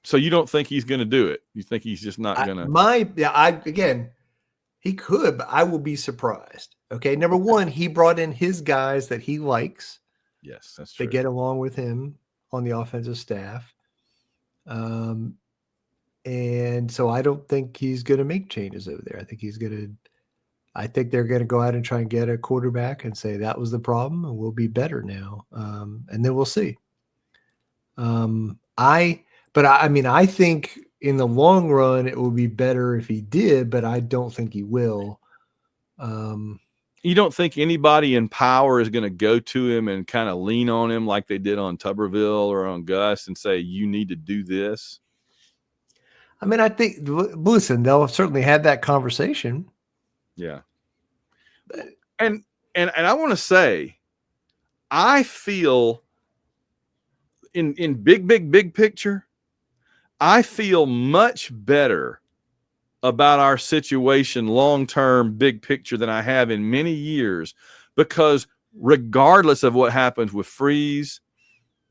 so you don't think he's going to do it? You think he's just not going to? Again, he could, but I will be surprised. Okay. Number one, he brought in his guys that he likes. Yes, that's true. To get along with him on the offensive staff. And so I don't think he's going to make changes over there. I think they're going to go out and try and get a quarterback and say that was the problem and we'll be better now. And then we'll see. I think in the long run it would be better if he did, but I don't think he will. You don't think anybody in power is going to go to him and kind of lean on him like they did on Tuberville or on Gus and say, you need to do this? I mean, I think, listen, they'll certainly have that conversation. Yeah. And I want to say, I feel in big picture, I feel much better about our situation long-term, big picture than I have in many years, because regardless of what happens with Freeze,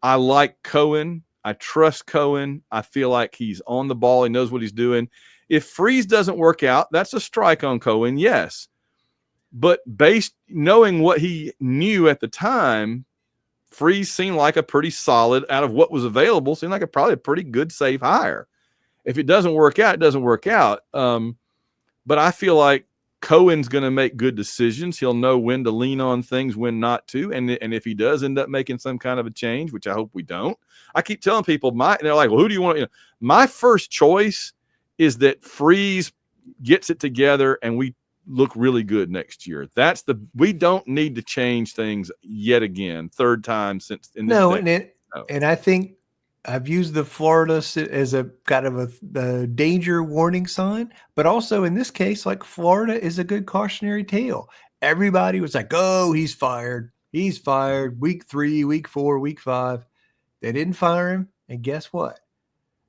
I like Cohen. I trust Cohen. I feel like he's on the ball. He knows what he's doing. If Freeze doesn't work out, that's a strike on Cohen, yes. But knowing what he knew at the time, Freeze seemed like a pretty solid, out of what was available, seemed like probably a pretty good, safe hire. If it doesn't work out, it doesn't work out. But I feel like Cohen's going to make good decisions. He'll know when to lean on things, when not to. And if he does end up making some kind of a change, which I hope we don't, I keep telling people, they're like, well, who do you want? My first choice is that Freeze gets it together and we look really good next year. We don't need to change things yet again, third time since in this and I think I've used the Florida as a kind of the danger warning sign, but also in this case, like, Florida is a good cautionary tale. Everybody was like, oh, he's fired. He's fired. Week 3, week 4, week 5. They didn't fire him. And guess what?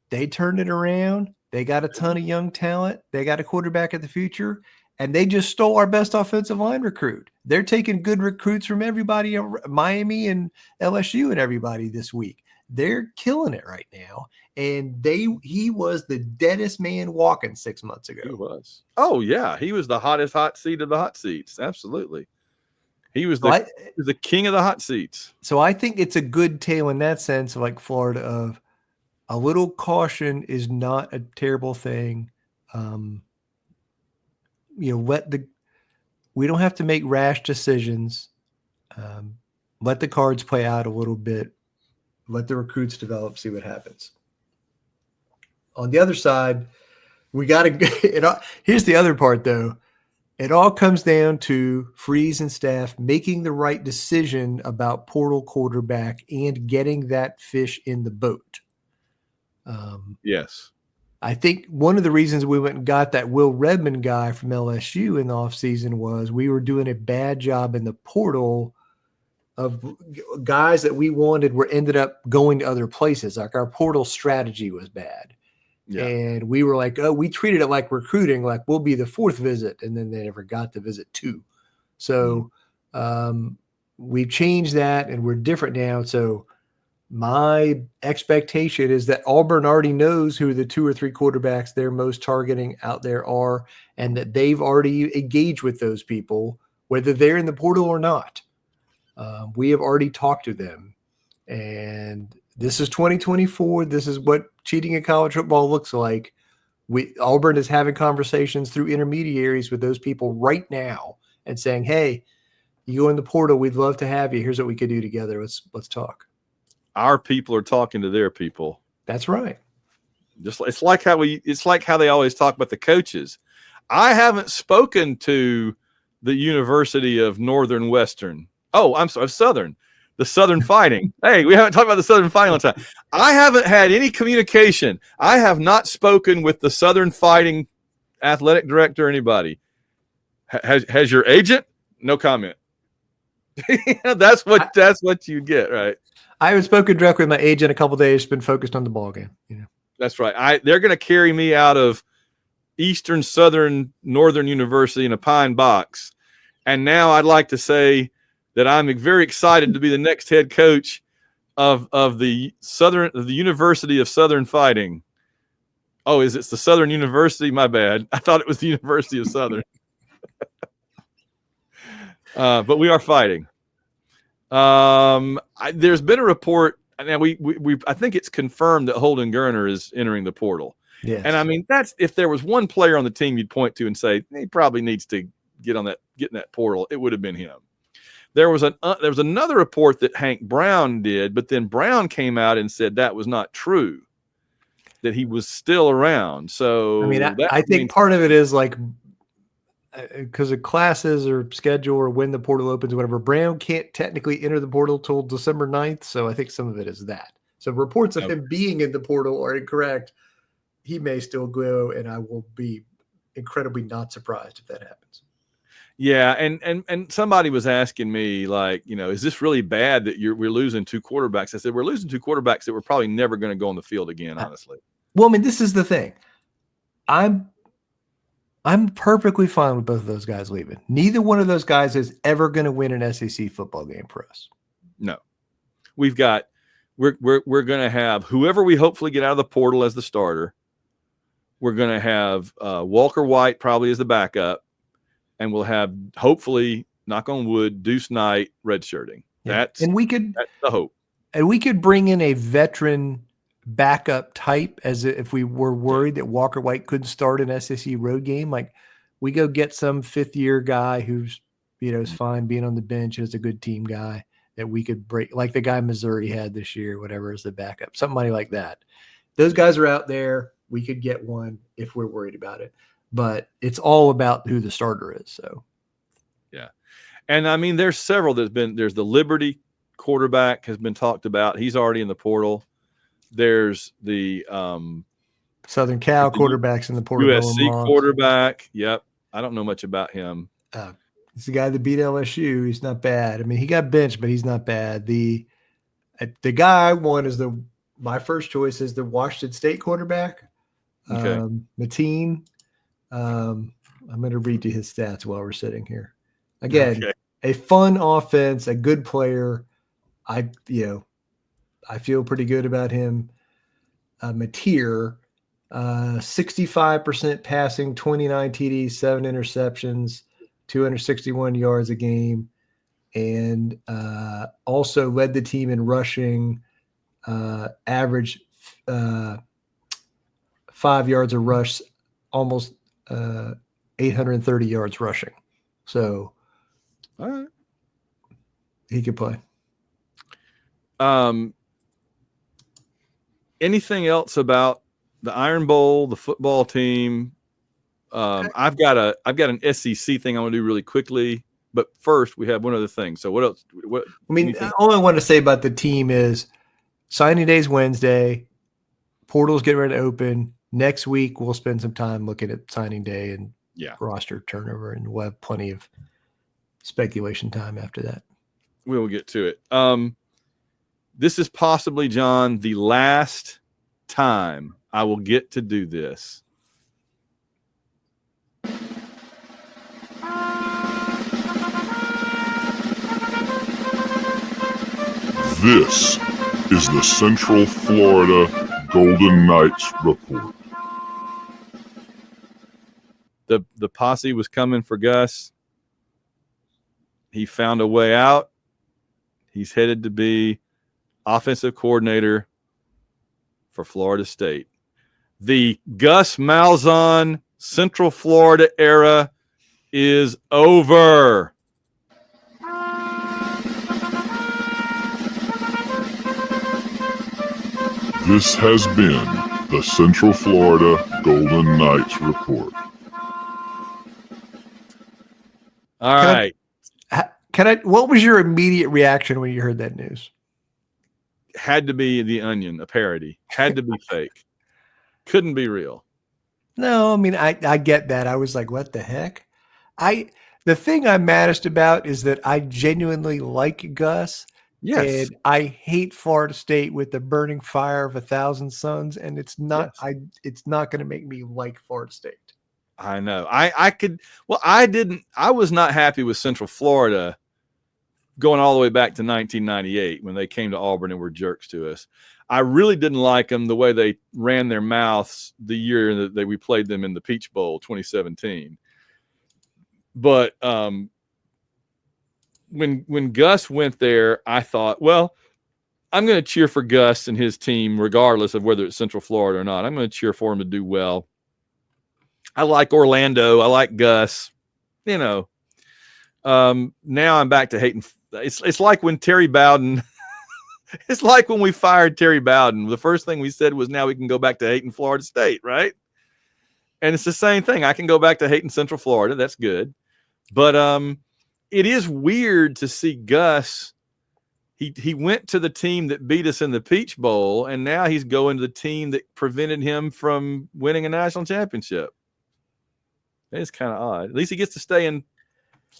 They turned it around. They got a ton of young talent. They got a quarterback of the future. And they just stole our best offensive line recruit. They're taking good recruits from everybody, Miami and LSU and everybody this week. They're killing it right now. And he was the deadest man walking 6 months ago. He was. Oh, yeah. He was the hottest hot seat of the hot seats. Absolutely. He was the king of the hot seats. So I think it's a good tale in that sense, like Florida, of a little caution is not a terrible thing. We don't have to make rash decisions. Let the cards play out a little bit. Let the recruits develop, see what happens. On the other side, we got to, here's the other part though. It all comes down to Freeze and staff making the right decision about portal quarterback and getting that fish in the boat. Yes. I think one of the reasons we went and got that Will Redmond guy from LSU in the offseason was we were doing a bad job in the portal of guys that we wanted were ended up going to other places. Like our portal strategy was bad. Yeah. And we were like, oh, we treated it like recruiting, like we'll be the fourth visit. And then they never got to visit 2. So we've changed that and we're different now. So my expectation is that Auburn already knows who the 2 or 3 quarterbacks they're most targeting out there are, and that they've already engaged with those people, whether they're in the portal or not. We have already talked to them. And this is 2024. This is what cheating in college football looks like. Auburn is having conversations through intermediaries with those people right now and saying, hey, you go in the portal, we'd love to have you. Here's what we could do together. Let's talk. Our people are talking to their people. That's right. It's like how they always talk about the coaches. I haven't spoken to the University of Northern Western. Oh, I'm sorry, Southern. The Southern Fighting. Hey, we haven't talked about the Southern Fighting all the time. I haven't had any communication. I have not spoken with the Southern Fighting athletic director or anybody. Has your agent? No comment. That's what you get, right? I haven't spoken directly with my agent in a couple of days. Been focused on the ball game. That's right. They're going to carry me out of Eastern Southern Northern University in a pine box, and now I'd like to say that I'm very excited to be the next head coach of the University of Southern Fighting. Oh, it's the Southern University? My bad. I thought it was the University of Southern. But we are fighting. There's been a report. Now I think it's confirmed that Holden Gerner is entering the portal. Yes. And I mean, that's if there was one player on the team you'd point to and say he probably needs to get in that portal, it would have been him. There was another report that Hank Brown did, but then Brown came out and said that was not true, that he was still around. So I mean, I think part of it is like because of classes or schedule or when the portal opens or whatever. Brown can't technically enter the portal till December 9th. So I think some of it is that. So reports of him being in the portal are incorrect. He may still go, and I will be incredibly not surprised if that happens. Yeah, and somebody was asking me, like, is this really bad that we're losing 2 quarterbacks? I said, we're losing 2 quarterbacks that we're probably never going to go on the field again, honestly. Well, I mean, this is the thing. I'm perfectly fine with both of those guys leaving. Neither one of those guys is ever going to win an SEC football game for us. No. We're going to have whoever we hopefully get out of the portal as the starter. We're going to have Walker White probably as the backup. And we'll have, hopefully, knock on wood, Deuce Knight redshirting. Yeah. That's the hope. And we could bring in a veteran backup type as if we were worried that Walker White couldn't start an SEC road game. Like we go get some 5th-year guy who's, is fine being on the bench and is a good team guy that we could break, like the guy Missouri had this year, whatever, as the backup, somebody like that. Those guys are out there. We could get one if we're worried about it. But it's all about who the starter is. So, yeah. And I mean, there's several there's the Liberty quarterback has been talked about. He's already in the portal. There's the Southern Cal quarterbacks in the portal. USC quarterback. Yep. I don't know much about him. He's the guy that beat LSU. He's not bad. I mean, he got benched, but he's not bad. The guy I want is my first choice is the Washington State quarterback. Okay. Mateen. I'm going to read you his stats while we're sitting here. Again, a fun offense, a good player. I feel pretty good about him. Mateer, 65% passing, 29 TDs, 7 interceptions, 261 yards a game, and also led the team in rushing, average 5 yards a rush, almost 830 yards rushing. So all right, he could play. Anything else about the Iron Bowl, the football team, I've got an SEC thing I want to do really quickly, but first we have one other thing. So what else? What I mean, all I want to say about the team is signing day's Wednesday. Portal's getting ready to open. Next week, we'll spend some time looking at signing day and roster turnover, and we'll have plenty of speculation time after that. We will get to it. This is possibly, John, the last time I will get to do this. This is the Central Florida Golden Knights Report. The posse was coming for Gus. He found a way out. He's headed to be offensive coordinator for Florida State. The Gus Malzahn Central Florida era is over. This has been the Central Florida Golden Knights Report. All right. What was your immediate reaction when you heard that news? Had to be The Onion, a parody. Had to be fake. Couldn't be real. No, I mean, I get that. I was like, what the heck? The thing I'm maddest about is that I genuinely like Gus. Yes. And I hate Florida State with the burning fire of 1,000 suns. And it's not, it's not going to make me like Florida State. I know. I was not happy with Central Florida going all the way back to 1998 when they came to Auburn and were jerks to us. I really didn't like them the way they ran their mouths the year that we played them in the Peach Bowl 2017. But when Gus went there, I thought, well, I'm going to cheer for Gus and his team regardless of whether it's Central Florida or not. I'm going to cheer for him to do well. I like Orlando. I like Gus. You know, now I'm back to hating. It's like when Terry Bowden. It's like when we fired Terry Bowden. The first thing we said was, now we can go back to hating Florida State, right? And it's the same thing. I can go back to hating Central Florida. That's good. But it is weird to see Gus. He went to the team that beat us in the Peach Bowl, and now he's going to the team that prevented him from winning a national championship. It's kind of odd. At least he gets to stay in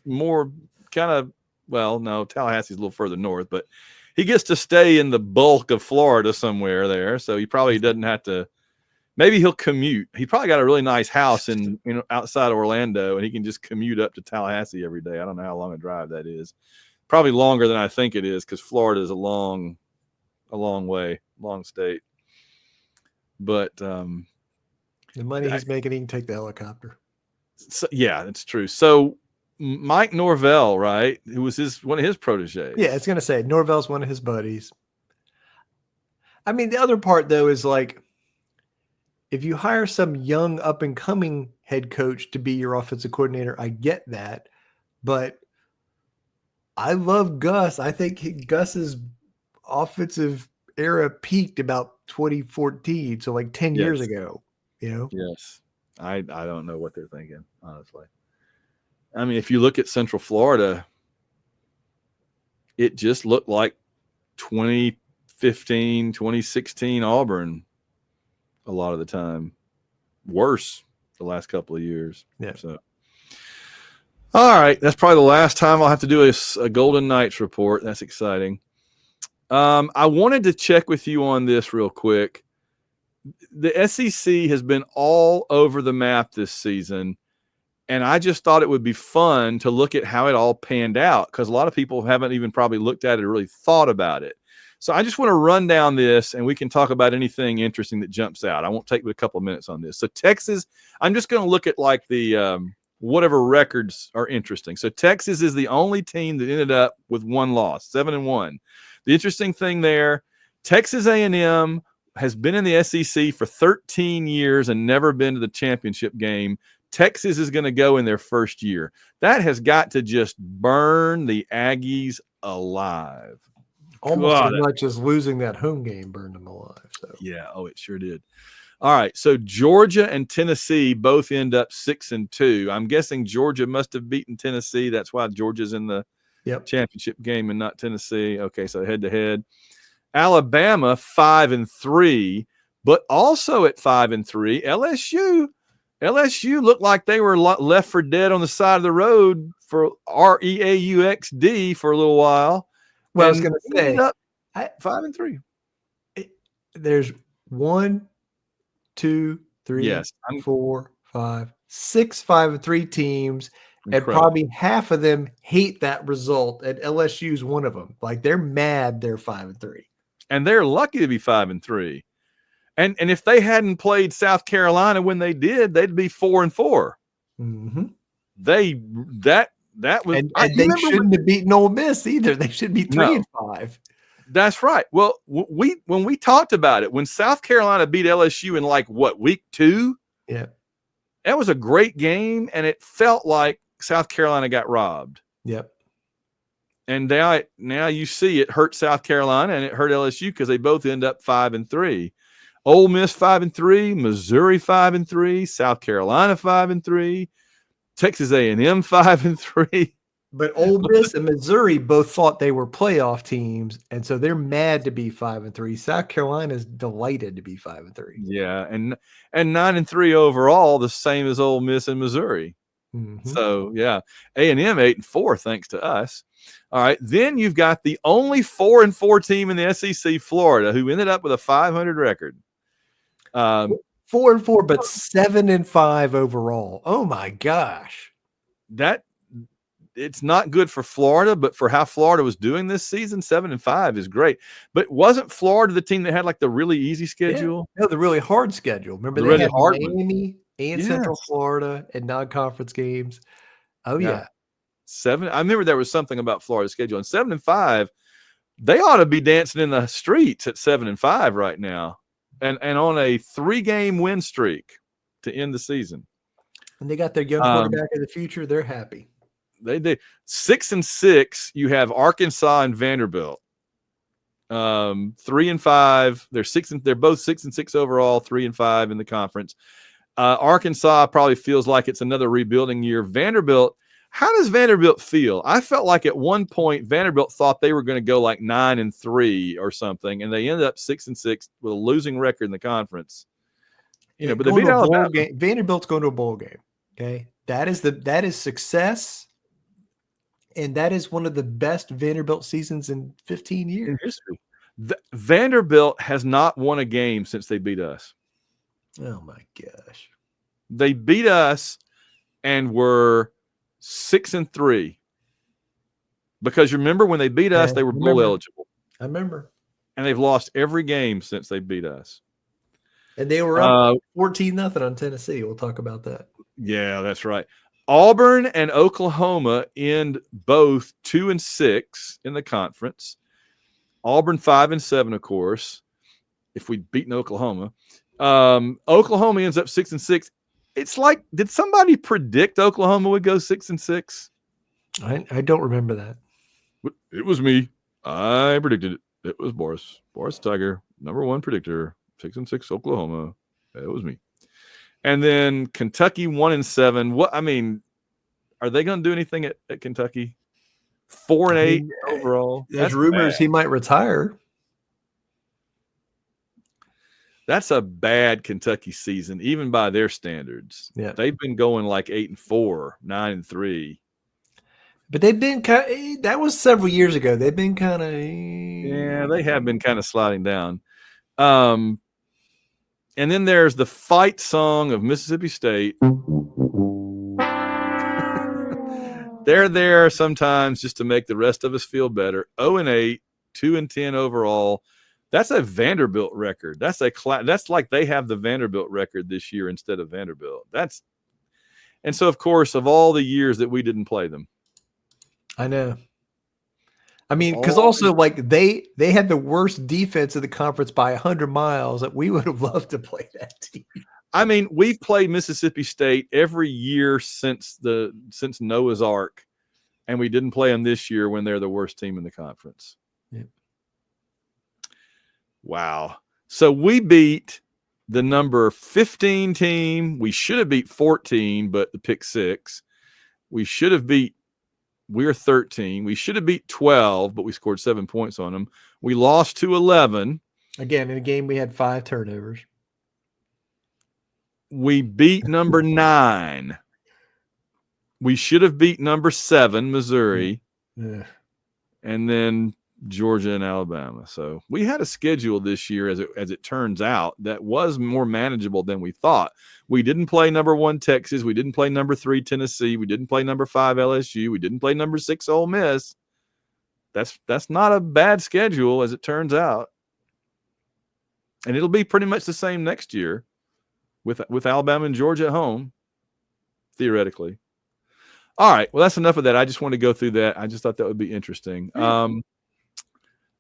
more kind of, well, no, Tallahassee's a little further north, but he gets to stay in the bulk of Florida somewhere there. So he probably doesn't have to, maybe he'll commute. He probably got a really nice house in, outside of Orlando, and he can just commute up to Tallahassee every day. I don't know how long a drive that is. Probably longer than I think it is, because Florida is a long way, long state. But the money he's making, he can take the helicopter. So, yeah, that's true. So Mike Norvell, right, who was one of his proteges. Yeah, it's going to say Norvell's one of his buddies. I mean, the other part, though, is like, if you hire some young up-and-coming head coach to be your offensive coordinator, I get that. But I love Gus. I think Gus's offensive era peaked about 2014, so like 10 years ago, you know? Yes. I don't know what they're thinking, honestly. I mean, if you look at Central Florida, it just looked like 2015, 2016 Auburn a lot of the time. Worse the last couple of years. Yeah. So, all right. That's probably the last time I'll have to do a Golden Knights report. That's exciting. I wanted to check with you on this real quick. The SEC has been all over the map this season, and I just thought it would be fun to look at how it all panned out, because a lot of people haven't even probably looked at it or really thought about it. So I just want to run down this, and we can talk about anything interesting that jumps out. I won't take but a couple of minutes on this. So Texas, I'm just going to look at like the whatever records are interesting. So Texas is the only team that ended up with one loss, 7-1. The interesting thing there, Texas A&M has been in the SEC for 13 years and never been to the championship game. Texas is going to go in their first year. That has got to just burn the Aggies alive. Almost as much as losing that home game burned them alive. So yeah, oh, it sure did. All right, so Georgia and Tennessee both end up 6-2. I'm guessing Georgia must have beaten Tennessee. That's why Georgia's in the championship game and not Tennessee. Okay, so head to head. Alabama 5-3, but also at 5-3, LSU looked like they were left for dead on the side of the road for REAUXD for a little while. Well, I was going to say, up 5-3. There's 1, 2, 3, 4, 5, 6 5-3 teams, and probably half of them hate that result. And LSU's one of them. Like they're mad they're 5-3, and they're lucky to be 5-3. And if they hadn't played South Carolina when they did, they'd be 4-4. Mm-hmm. That was, and they shouldn't have beaten Ole Miss either. They should be 3-5. That's right. Well, when we talked about it, when South Carolina beat LSU in week 2, that was a great game, and it felt like South Carolina got robbed. Yep. And now you see it hurt South Carolina and it hurt LSU because they both end up 5-3. Ole Miss 5-3, Missouri 5-3, South Carolina 5-3, Texas A&M 5-3. But Ole Miss and Missouri both thought they were playoff teams, and so they're mad to be 5-3. South Carolina's delighted to be 5-3. Yeah, and 9-3 overall, the same as Ole Miss and Missouri. Mm-hmm. So yeah, A&M 8-4 thanks to us. All right, then you've got the only 4-4 team in the SEC, Florida, who ended up with a 500 record. 4-4, but 7-5 overall. Oh my gosh, it's not good for Florida, but for how Florida was doing this season, 7-5 is great. But wasn't Florida the team that had the really easy schedule? Yeah. No, the really hard schedule. Remember they had Miami and Central Florida and non-conference games. Oh yeah. 7. I remember there was something about Florida's schedule. And 7-5, they ought to be dancing in the streets at 7-5 right now, and on a 3-game win streak to end the season. And they got their young quarterback of the future. They're happy. They did 6-6. You have Arkansas and Vanderbilt. 3-5. They're both 6-6 overall. 3-5 in the conference. Arkansas probably feels like it's another rebuilding year. Vanderbilt. How does Vanderbilt feel? I felt like at one point Vanderbilt thought they were going to go 9-3 or something, and they ended up 6-6 with a losing record in the conference. But they beat Alabama. Vanderbilt's going to a bowl game. Okay, that is success, and that is one of the best Vanderbilt seasons in 15 years in history. Vanderbilt has not won a game since they beat us. Oh my gosh! They beat us and were 6-3, because you remember when they beat us, they were bowl eligible. I remember. And they've lost every game since they beat us. And they were up 14-0 on Tennessee. We'll talk about that. Yeah, that's right. Auburn and Oklahoma end both 2-6 in the conference. Auburn 5-7, of course, if we'd beaten Oklahoma. Oklahoma ends up 6-6. It's like, did somebody predict Oklahoma would go 6-6? I don't remember that. It was me. I predicted it. It was Boris Tiger, #1 predictor. 6-6 Oklahoma. It was me. And then Kentucky 1-7. What, I mean, are they going to do anything at Kentucky? 4-8 overall. There's rumors he might retire. That's a bad Kentucky season, even by their standards. Yeah, they've been going 8-4, 9-3. But they've been that was several years ago. They've been kind of they have been kind of sliding down. And then there's the fight song of Mississippi State. They're there sometimes just to make the rest of us feel better. 0-8, 2-10 overall. That's a Vanderbilt record. That's like they have the Vanderbilt record this year instead of Vanderbilt. And so, of course, of all the years that we didn't play them. I know. I mean, because also they had the worst defense of the conference by 100 miles. That we would have loved to play that team. I mean, we've played Mississippi State every year since Noah's Ark, and we didn't play them this year when they're the worst team in the conference. Yeah. Wow. So we beat the number 15 team. We should have beat 14, but the pick 6. We should have beat. We're 13. We should have beat 12, but we scored 7 points on them. We lost to 11. Again, in a game we had 5 turnovers. We beat number 9. We should have beat number 7, Missouri, and then Georgia and Alabama. So we had a schedule this year, as it turns out, that was more manageable than we thought. We didn't play number 1 Texas. We didn't play number 3 Tennessee. We didn't play number 5 LSU. We didn't play number 6 Ole Miss. That's not a bad schedule, as it turns out. And it'll be pretty much the same next year with Alabama and Georgia at home, theoretically. All right. Well, that's enough of that. I just want to go through that. I just thought that would be interesting.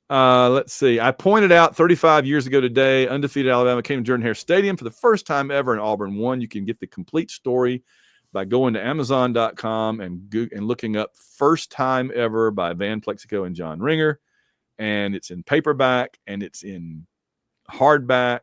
Let's see. I pointed out 35 years ago today, undefeated Alabama came to Jordan-Hare Stadium for the first time ever, and Auburn won. You can get the complete story by going to Amazon.com and looking up First Time Ever by Van Plexico and John Ringer. And it's in paperback, and it's in hardback.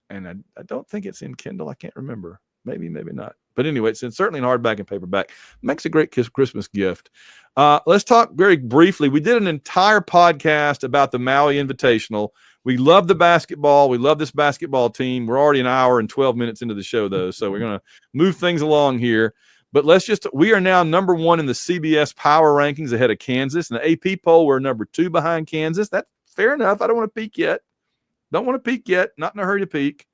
And I don't think it's in Kindle. I can't remember. Maybe not. But anyway, it's certainly in hardback and paperback. Makes a great Christmas gift. Let's talk very briefly. We did an entire podcast about the Maui Invitational. We love the basketball. We love this basketball team. We're already an hour and 12 minutes into the show, though, so we're going to move things along here. But we are now number 1 in the CBS Power Rankings ahead of Kansas. In the AP poll, we're number 2 behind Kansas. That's fair enough. I don't want to peak yet. Don't want to peak yet. Not in a hurry to peak.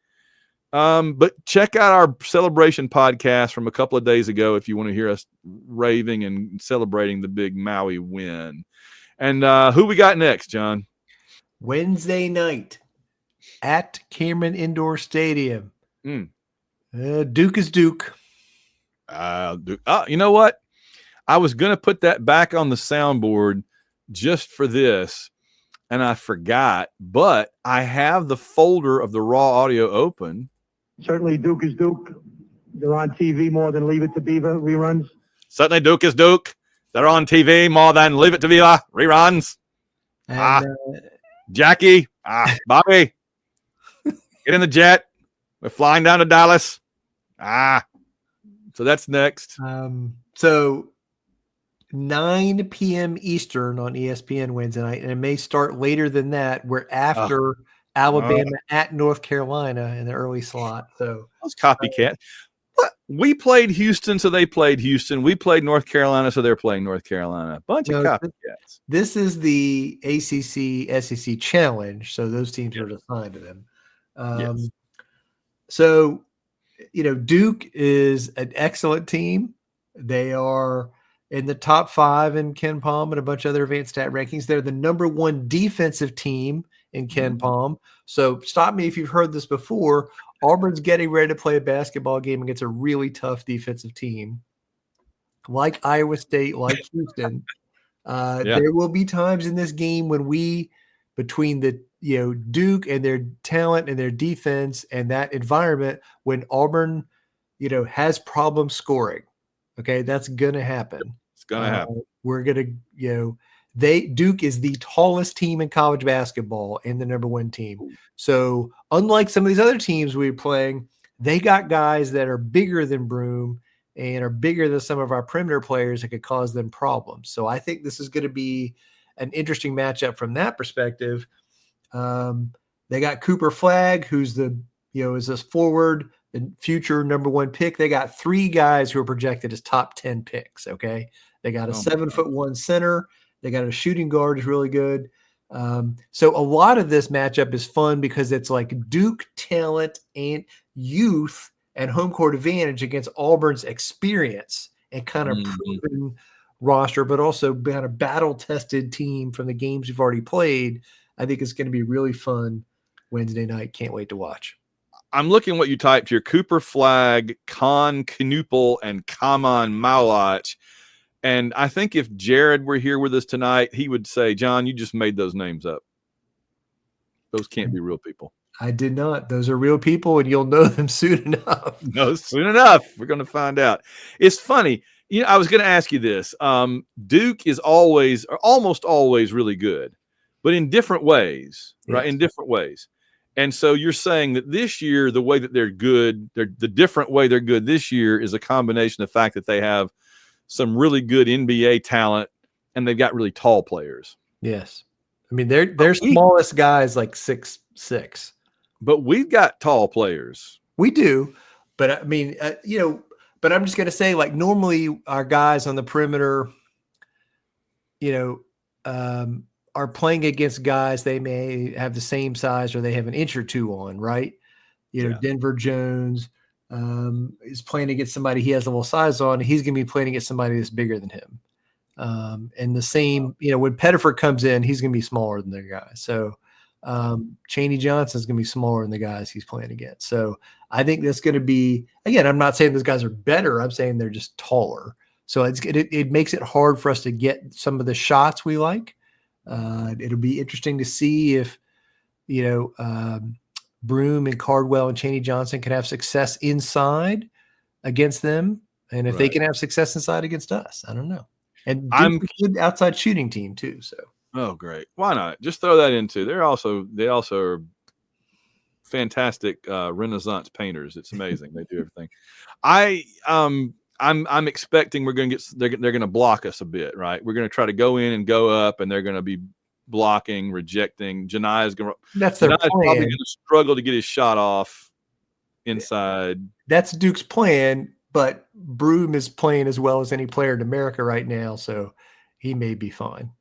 But check out our celebration podcast from a couple of days ago if you want to hear us raving and celebrating the big Maui win. And who we got next, John? Wednesday night at Cameron Indoor Stadium. Duke is Duke. Duke. You know what? I was going to put that back on the soundboard just for this, and I forgot. But I have the folder of the raw audio open. Certainly Duke is Duke. They're on TV more than Leave It to Beaver reruns. Certainly Duke is Duke. They're on TV more than Leave It to Beaver reruns. And, Jackie, Bobby, get in the jet. We're flying down to Dallas. So that's next. So 9 p.m. Eastern on ESPN Wednesday night, and it may start later than that. We're after Alabama at North Carolina in the early slot. So those copycat. We played Houston, so they played Houston. We played North Carolina, so they're playing North Carolina. A bunch of copycats. This is the ACC SEC Challenge, so those teams are assigned to them. Yes. So, Duke is an excellent team. They are in the top 5 in Ken Palm and a bunch of other advanced stat rankings. They're the number 1 defensive team in Ken Palm. So stop me if you've heard this before. Auburn's getting ready to play a basketball game against a really tough defensive team like Iowa State, like Houston. There will be times in this game when between the Duke and their talent and their defense and that environment, when Auburn has problems scoring. Okay, that's gonna happen. It's gonna happen. We're gonna Duke is the tallest team in college basketball and the number 1 team. So unlike some of these other teams we're playing, they got guys that are bigger than Broom and are bigger than some of our perimeter players that could cause them problems. So I think this is going to be an interesting matchup from that perspective. They got Cooper Flagg, who's is a forward, the future number 1 pick. They got 3 guys who are projected as top 10 picks. Okay. They got a 7'1" center. They got a shooting guard who's really good. So a lot of this matchup is fun because it's like Duke talent and youth and home court advantage against Auburn's experience and kind of proven roster, but also kind of battle-tested team from the games we've already played. I think it's going to be really fun Wednesday night. Can't wait to watch. I'm looking what you typed here. Cooper Flagg, Con Knuppel, and Kaman Mauach. And I think if Jared were here with us tonight, he would say, John, you just made those names up. Those can't be real people. I did not. Those are real people, and you'll know them soon enough. No, soon enough. We're going to find out. It's funny. I was going to ask you this. Duke is always, or almost always, really good, but in different ways, right? In different ways. And so you're saying that this year, the way that they're good, the different way they're good this year is a combination of the fact that they have some really good NBA talent and they've got really tall players. Yes. I mean, their smallest guy is like 6'6". But we've got tall players. We do. But I mean, but I'm just going to say, like, normally our guys on the perimeter, are playing against guys they may have the same size or they have an inch or two on, right? Denver Jones is playing against somebody he has a little size on. He's going to be playing against somebody that's bigger than him. And the same, when Pettiford comes in, he's going to be smaller than their guys. So Chaney Johnson's going to be smaller than the guys he's playing against. So I think that's going to be, again, I'm not saying those guys are better. I'm saying they're just taller. So it makes it hard for us to get some of the shots we like. It'll be interesting to see if, Broom and Cardwell and Chaney Johnson can have success inside against them. And if they can have success inside against us, I don't know. And I'm a good outside shooting team too. So, oh, great. Why not? Just throw that into. They also are fantastic Renaissance painters. It's amazing. They do everything. I'm expecting they're going to block us a bit, right? We're going to try to go in and go up, and they're going to be blocking, rejecting. Janai's probably going to struggle to get his shot off inside. That's Duke's plan, but Broom is playing as well as any player in America right now, so he may be fine.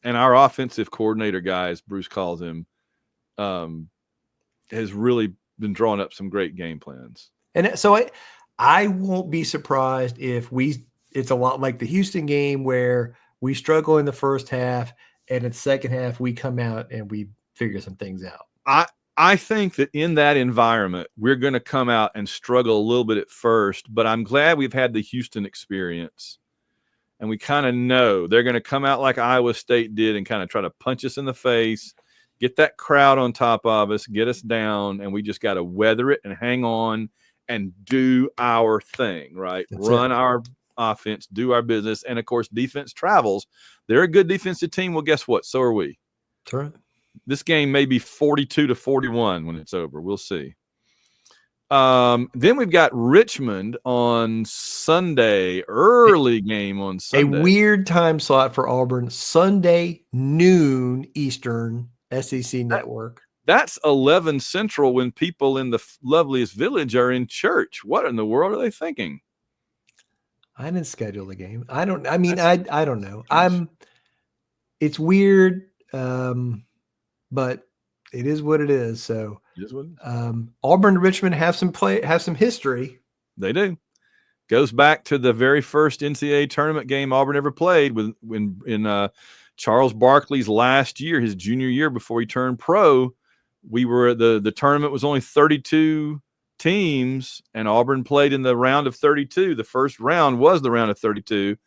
And our offensive coordinator guy, as Bruce calls him, has really been drawing up some great game plans. And so I won't be surprised if it's a lot like the Houston game where we struggle in the first half and in the second half we come out and we figure some things out. I think that in that environment, we're going to come out and struggle a little bit at first, but I'm glad we've had the Houston experience. And we kind of know they're going to come out like Iowa State did and kind of try to punch us in the face, get that crowd on top of us, get us down, and we just got to weather it and hang on and do our thing, right? Run our offense, do our business. And, of course, defense travels. They're a good defensive team. Well, guess what? So are we. That's right. This game may be 42-41 when it's over. We'll see. Then we've got Richmond on Sunday, early game on Sunday. A weird time slot for Auburn, Sunday noon Eastern, SEC network. That's 11 Central when people in the loveliest village are in church. What in the world are they thinking? I didn't schedule the game. I don't know. It's weird. But it is what it is. So Auburn and Richmond have some history. They do. Goes back to the very first NCAA tournament game Auburn ever played in Charles Barkley's last year, his junior year before he turned pro. We were the tournament was only 32 teams, and Auburn played in the round of 32. The first round was the round of 32,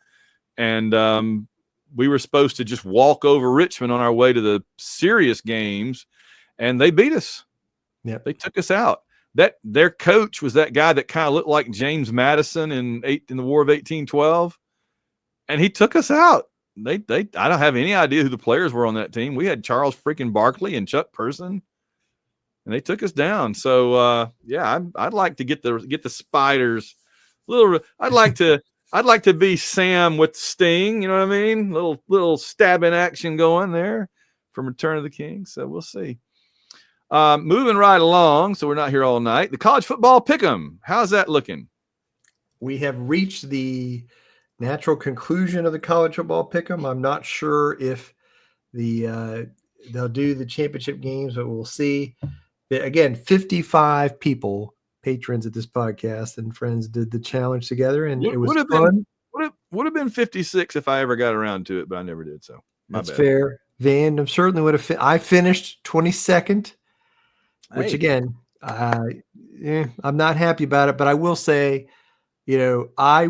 and we were supposed to just walk over Richmond on our way to the serious games, and they beat us. Yeah, they took us out. Their coach was that guy that kind of looked like James Madison in the War of 1812, and he took us out. I don't have any idea who the players were on that team. We had Charles freaking Barkley and Chuck Person, and they took us down. So I'd like to get the Spiders a little. I'd like to be Sam with Sting. You know what I mean? Little stabbing action going there from Return of the King. So we'll see. Moving right along, so we're not here all night. The college football pick'em. How's that looking? We have reached the natural conclusion of the college football pick'em. I'm not sure if they'll do the championship games, but we'll see. Again, 55 people, patrons at this podcast and friends, did the challenge together, and it was fun. Would have been 56 if I ever got around to it, but I never did. So that's fair. Van certainly would have. I finished 22nd. Which again, I'm not happy about it, but I will say, I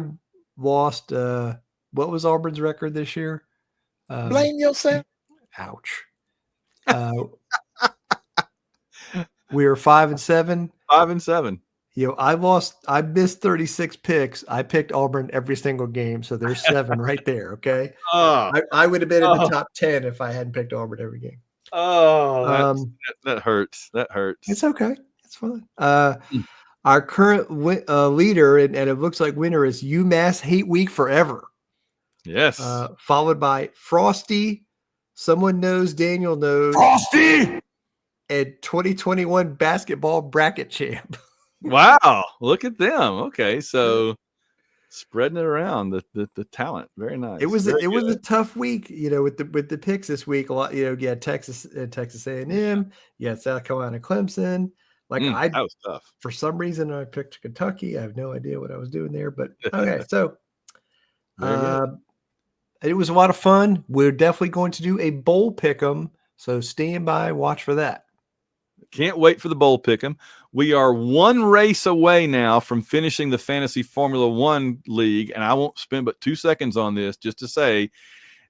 lost. What was Auburn's record this year? Blame yourself. Ouch. We were 5-7. 5-7. I missed 36 picks. I picked Auburn every single game, so there's 7 right there. Okay. I would have been in the top 10 if I hadn't picked Auburn every game. Oh, that hurts. That hurts. It's okay. It's fine. Our current leader, and it looks like winner, is UMass Hate Week Forever. Yes. Followed by Frosty, Someone Knows, Daniel Knows, Frosty! and 2021 basketball bracket champ. Wow. Look at them. Okay. So spreading it around the talent. Very nice. It was Very was good. a tough week, with the picks this week. A lot, you had Texas A&M, you had South Carolina Clemson. That was tough. For some reason, I picked Kentucky. I have no idea what I was doing there, but okay. So it was a lot of fun. We're definitely going to do a bowl pick'em, so stand by, watch for that. Can't wait for the bowl pick'em. We are one race away now from finishing the Fantasy Formula One League, and I won't spend but 2 seconds on this just to say,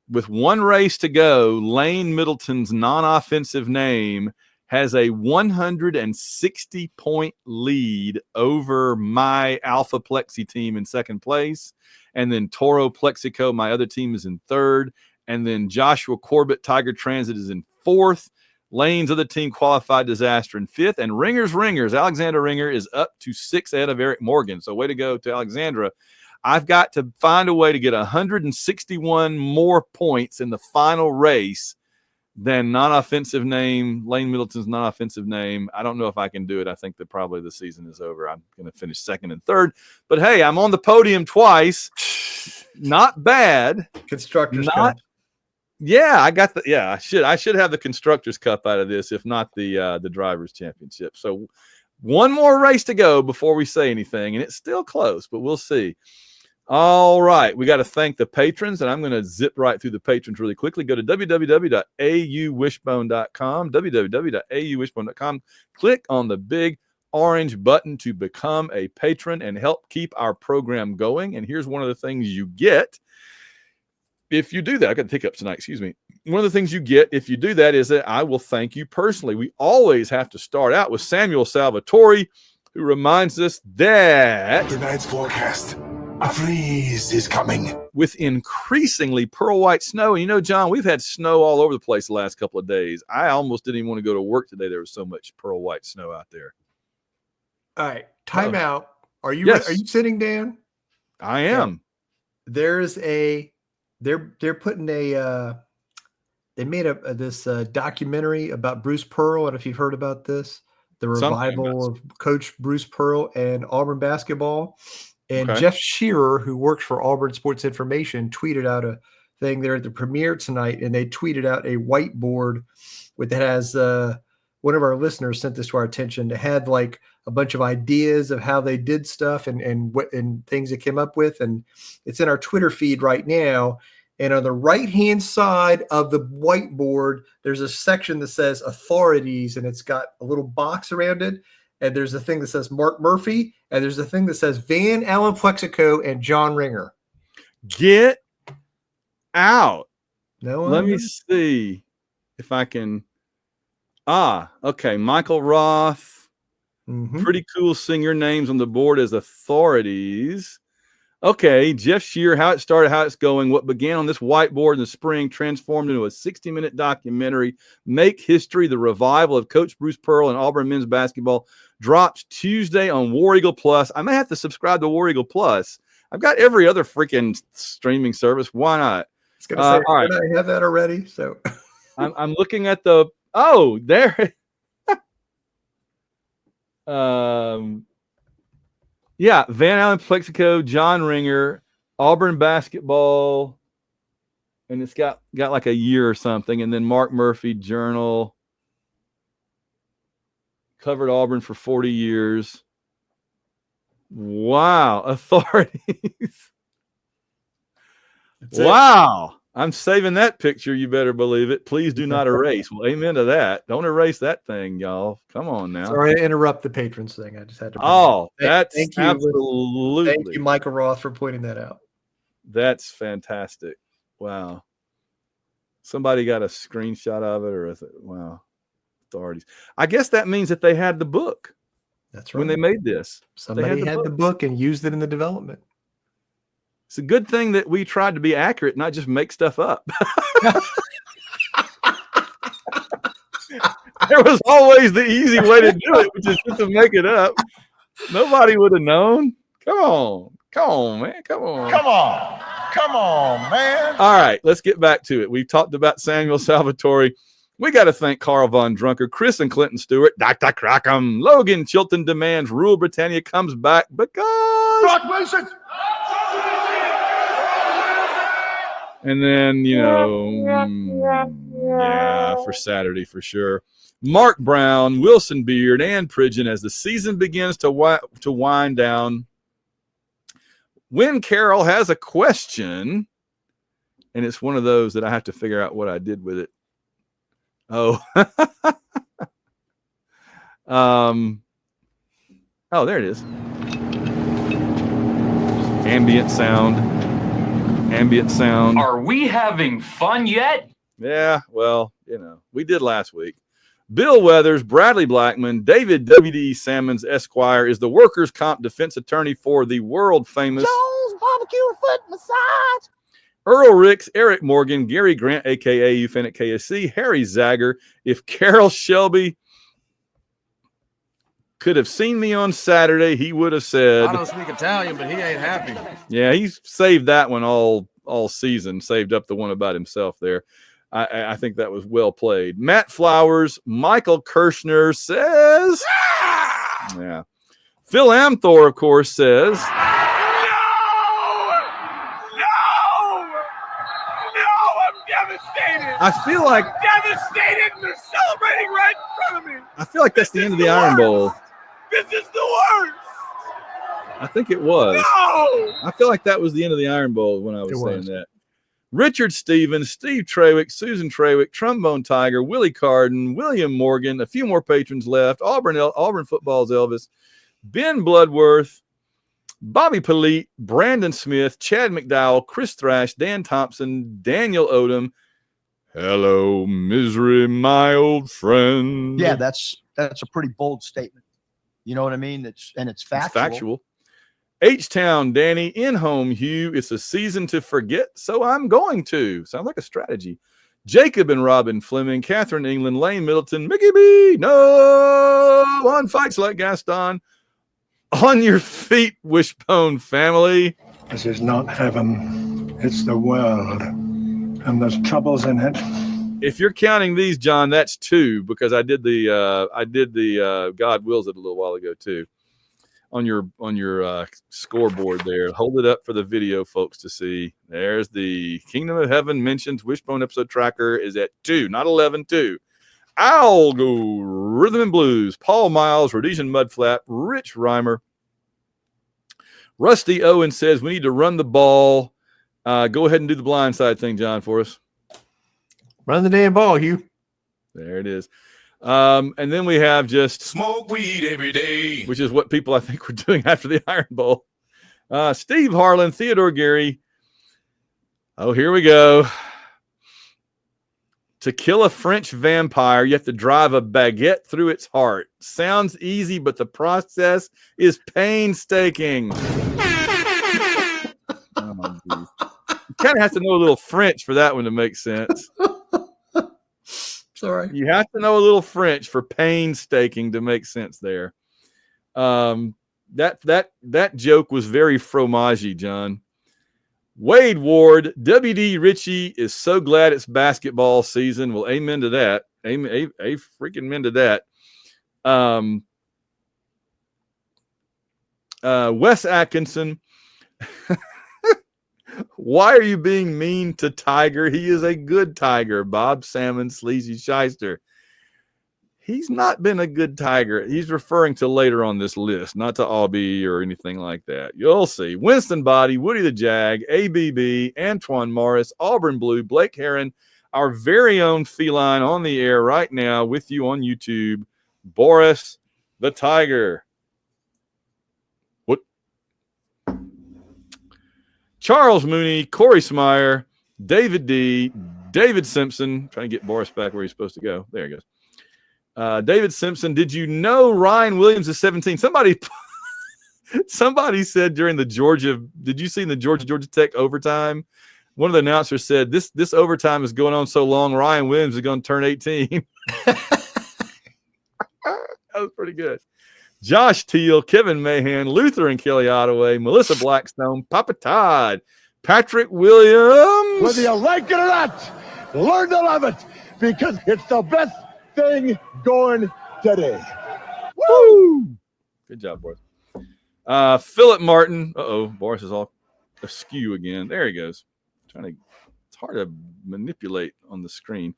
with one race to go, Lane Middleton's non-offensive name has a 160-point lead over my Alpha Plexi team in second place, and then Toro Plexico, my other team, is in third, and then Joshua Corbett, Tiger Transit, is in fourth. Lane's other team, Qualified Disaster, in fifth. And Ringers, Alexandra Ringer is up to 6 ahead of Eric Morgan. So way to go to Alexandra. I've got to find a way to get 161 more points in the final race than non-offensive name, Lane Middleton's non-offensive name. I don't know if I can do it. I think that probably the season is over. I'm going to finish second and third. But, hey, I'm on the podium twice. Not bad. Constructors Cup. Yeah, I got I should have the Constructors Cup out of this, if not the Drivers Championship. So one more race to go before we say anything, and it's still close, but we'll see. All right, we got to thank the patrons, and I'm going to zip right through the patrons really quickly. Go to www.auwishbone.com, www.auwishbone.com. Click on the big orange button to become a patron and help keep our program going. And here's one of the things you get if you do that. I got hiccups tonight, excuse me. One of the things you get if you do that is that I will thank you personally. We always have to start out with Samuel Salvatore, who reminds us that Tonight's forecast, a freeze is coming. With increasingly pearl white snow, and John, we've had snow all over the place the last couple of days. I almost didn't even want to go to work today. There was so much pearl white snow out there. All right, time out. Are you sitting down? I am. There's they're putting they made this documentary about Bruce Pearl. I don't know if you've heard about this, the revival of Coach Bruce Pearl and Auburn basketball. And Jeff Shearer, who works for Auburn Sports Information, tweeted out a thing there at the premiere tonight, and they tweeted out a whiteboard that has one of our listeners sent this to our attention. That had like a bunch of ideas of how they did stuff and things they came up with, and it's in our Twitter feed right now. And on the right-hand side of the whiteboard, there's a section that says authorities, and it's got a little box around it. And there's a thing that says Mark Murphy, and there's a thing that says Van Allen Plexico and John Ringer. Get out. No, let me see if I can. Okay. Michael Roth. Mm-hmm. Pretty cool seeing your names on the board as authorities. Okay, Jeff Shearer, how it started, how it's going, what began on this whiteboard in the spring transformed into a 60-minute documentary, Make History, the revival of Coach Bruce Pearl and Auburn men's basketball, drops Tuesday on War Eagle Plus. I may have to subscribe to War Eagle Plus. I've got every other freaking streaming service. Why not? I was going to say, all right. I have that already. So I'm looking at there. Yeah, Van Allen Plexico, John Ringer, Auburn basketball, and it's got like a year or something. And then Mark Murphy, Journal, covered Auburn for 40 years. Wow, authorities. Wow. I'm saving that picture. You better believe it. Please do not erase. Well, amen to that. Don't erase that thing, y'all. Come on now. Sorry to interrupt the patrons thing. I just had to. That's thank you. Absolutely. Thank you, Michael Roth, for pointing that out. That's fantastic. Wow. Somebody got a screenshot of it, wow. Authorities. I guess that means that they had the book. That's right. When they made this, somebody had the book and used it in the development. It's a good thing that we tried to be accurate, not just make stuff up. There was always the easy way to do it, which is just to make it up. Nobody would have known. Come on, man. Come on, man. All right, let's get back to it. We've talked about Samuel Salvatore. We got to thank Carl Von Drunker, Chris and Clinton Stewart, Dr. Crackham, Logan Chilton demands Rule Britannia comes back because. Brock Wilson. And then, for Saturday for sure. Mark Brown, Wilson Beard, and Pridgeon as the season begins to wind down. When Carol has a question, and it's one of those that I have to figure out what I did with it. Oh, there it is. Ambient sound. Are we having fun yet? Yeah, well, we did last week. Bill Weathers, Bradley Blackman, David W.D. Sammons, Esquire, is the workers' comp defense attorney for the world famous Jones Barbecue Foot Massage. Earl Ricks, Eric Morgan, Gary Grant, a.k.a. UFN at KSC, Harry Zagger. If Carol Shelby could have seen me on Saturday, he would have said... I don't speak Italian, but he ain't happy. Yeah, he's saved that one all season, saved up the one about himself there. I think that was well played. Matt Flowers, Michael Kirshner says... Yeah. Phil Amthor, of course, says... I feel like Devastated, and they're celebrating right in front of me. I feel like that's the end of the Iron Bowl. This is the worst. I think it was. No. I feel like that was the end of the Iron Bowl when I was saying that. Richard Stevens, Steve Trawick, Susan Trawick, Trombone Tiger, Willie Carden, William Morgan, a few more patrons left. Auburn Football's Elvis, Ben Bloodworth, Bobby Polite, Brandon Smith, Chad McDowell, Chris Thrash, Dan Thompson, Daniel Odom. Hello, misery, my old friend. Yeah, that's a pretty bold statement. You know what I mean? It's factual. It's factual. H-Town, Danny, in-home Hugh. It's a season to forget, so I'm going to. Sounds like a strategy. Jacob and Robin Fleming, Catherine England, Lane Middleton, Mickey B. No one fights like Gaston. On your feet, Wishbone family. This is not heaven. It's the world. And there's troubles in it. If you're counting these, John, that's 2 because I did the God Wills it a little while ago too. On your scoreboard there. Hold it up for the video folks to see. There's the Kingdom of Heaven mentions Wishbone episode tracker is at 2, not 11, 2. I'll go Rhythm and Blues, Paul Miles, Rhodesian Mudflap, Rich Reimer. Rusty Owen says we need to run the ball. Go ahead and do the blind side thing, John, for us. Run the damn ball, Hugh. There it is. And then we have just Smoke weed every day. which is what people I think were doing after the Iron Bowl. Steve Harlan, Theodore Gary. Oh, here we go. To kill a French vampire, you have to drive a baguette through its heart. Sounds easy, but the process is painstaking. Oh, my geez. You kind of have to know a little French for that one to make sense. Sorry. You have to know a little French for painstaking to make sense there. That joke was very fromagey, John. Wade Ward, W.D. Ritchie is so glad it's basketball season. Well, amen to that. Amen, a freaking amen to that. Wes Atkinson. Why are you being mean to Tiger? He is a good Tiger. Bob Salmon, Sleazy Shyster. He's not been a good Tiger. He's referring to later on this list, not to Aubie or anything like that. You'll see. Winston Body, Woody the Jag, ABB, Antoine Morris, Auburn Blue, Blake Heron, our very own feline on the air right now with you on YouTube, Boris the Tiger. What? Charles Mooney, Corey Smyer, David D., David Simpson. Trying to get Boris back where he's supposed to go. There he goes. David Simpson, did you know Ryan Williams is 17? Somebody said during the Georgia, did you see the Georgia Tech overtime? One of the announcers said this overtime is going on so long, Ryan Williams is going to turn 18. was pretty good. Josh Teal, Kevin Mahan, Luther and Kelly Ottaway, Melissa Blackstone, Papa Todd, Patrick Williams. Whether you like it or not, learn to love it because it's the best thing going today. Woo! Good job, boys. Philip Martin. Boris is all askew again. There he goes. It's hard to manipulate on the screen.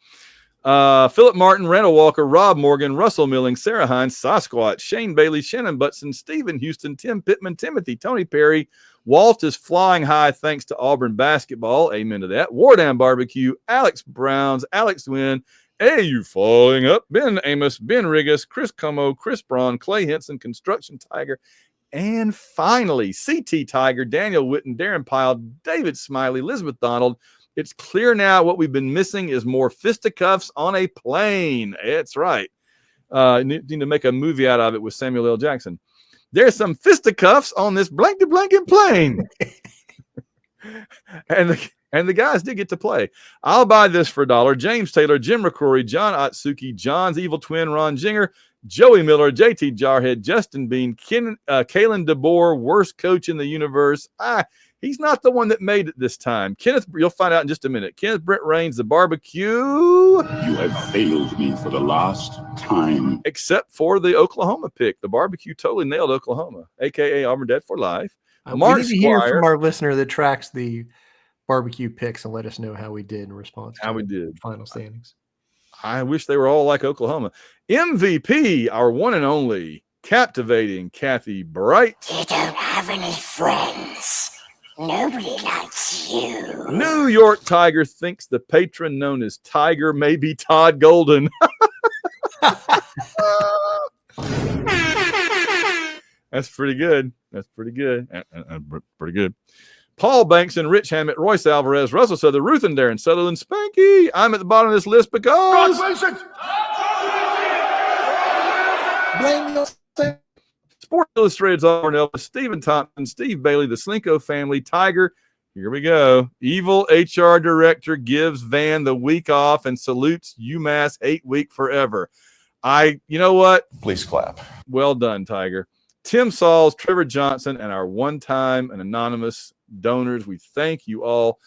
Philip Martin, Randall Walker, Rob Morgan, Russell Milling, Sarah Hines, Sasquatch, Shane Bailey, Shannon Butson, Stephen Houston, Tim Pittman, Timothy, Tony Perry. Walt is flying high thanks to Auburn basketball. Amen to that. Wardown Barbecue, Alex Browns, Alex Wynn, AU Falling Up, Ben Amos, Ben Rigas, Chris Como, Chris Braun, Clay Henson, Construction Tiger, and finally, CT Tiger, Daniel Witten, Darren Pyle, David Smiley, Elizabeth Donald. It's clear now what we've been missing is more fisticuffs on a plane. That's right. Need to make a movie out of it with Samuel L. Jackson. There's some fisticuffs on this blanket plane. and the guys did get to play. I'll buy this for $1. James Taylor, Jim McCrory, John Otsuki, John's evil twin, Ron Jinger, Joey Miller, JT Jarhead, Justin Bean, Kalen DeBoer, worst coach in the universe. He's not the one that made it this time. Kenneth, you'll find out in just a minute. Kenneth Brent Raines, the barbecue. You have failed me for the last time. Except for the Oklahoma pick. The barbecue totally nailed Oklahoma, a.k.a. Auburn Dead for Life. We need to hear from our listener that tracks the barbecue picks and let us know how we did in response to we did. Final standings. I wish they were all like Oklahoma. MVP, our one and only, captivating Kathy Bright. You don't have any friends. Nobody likes you. New York Tiger thinks the patron known as Tiger may be Todd Golden. That's pretty good. Pretty good. Paul Banks and Rich Hammett, Royce Alvarez, Russell Souther, Ruth and Darren Sutherland, Spanky. I'm at the bottom of this list because Blame yourself. Sports Illustrated's Auburn Elvis, Stephen Thompson, Steve Bailey, the Slinko family, Tiger. Here we go. Evil HR director gives Van the week off and salutes UMass 8 week forever. You know what? Please clap. Well done, Tiger. Tim Sauls, Trevor Johnson, and our one-time and anonymous donors. We thank you all.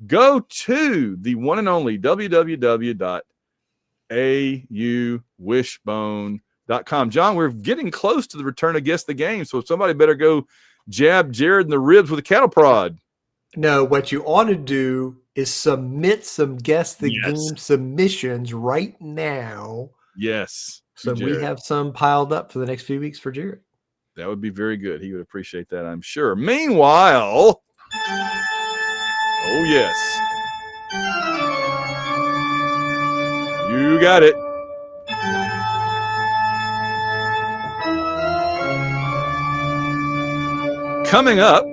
Go to the one and only www.auwishbone.com. John, we're getting close to the return of Guess the Game, so somebody better go jab Jared in the ribs with a cattle prod. No, what you ought to do is submit some Guess the Game submissions right now. Yes. So we have some piled up for the next few weeks for Jared. That would be very good. He would appreciate that, I'm sure. Meanwhile, oh, yes. You got it. Coming up,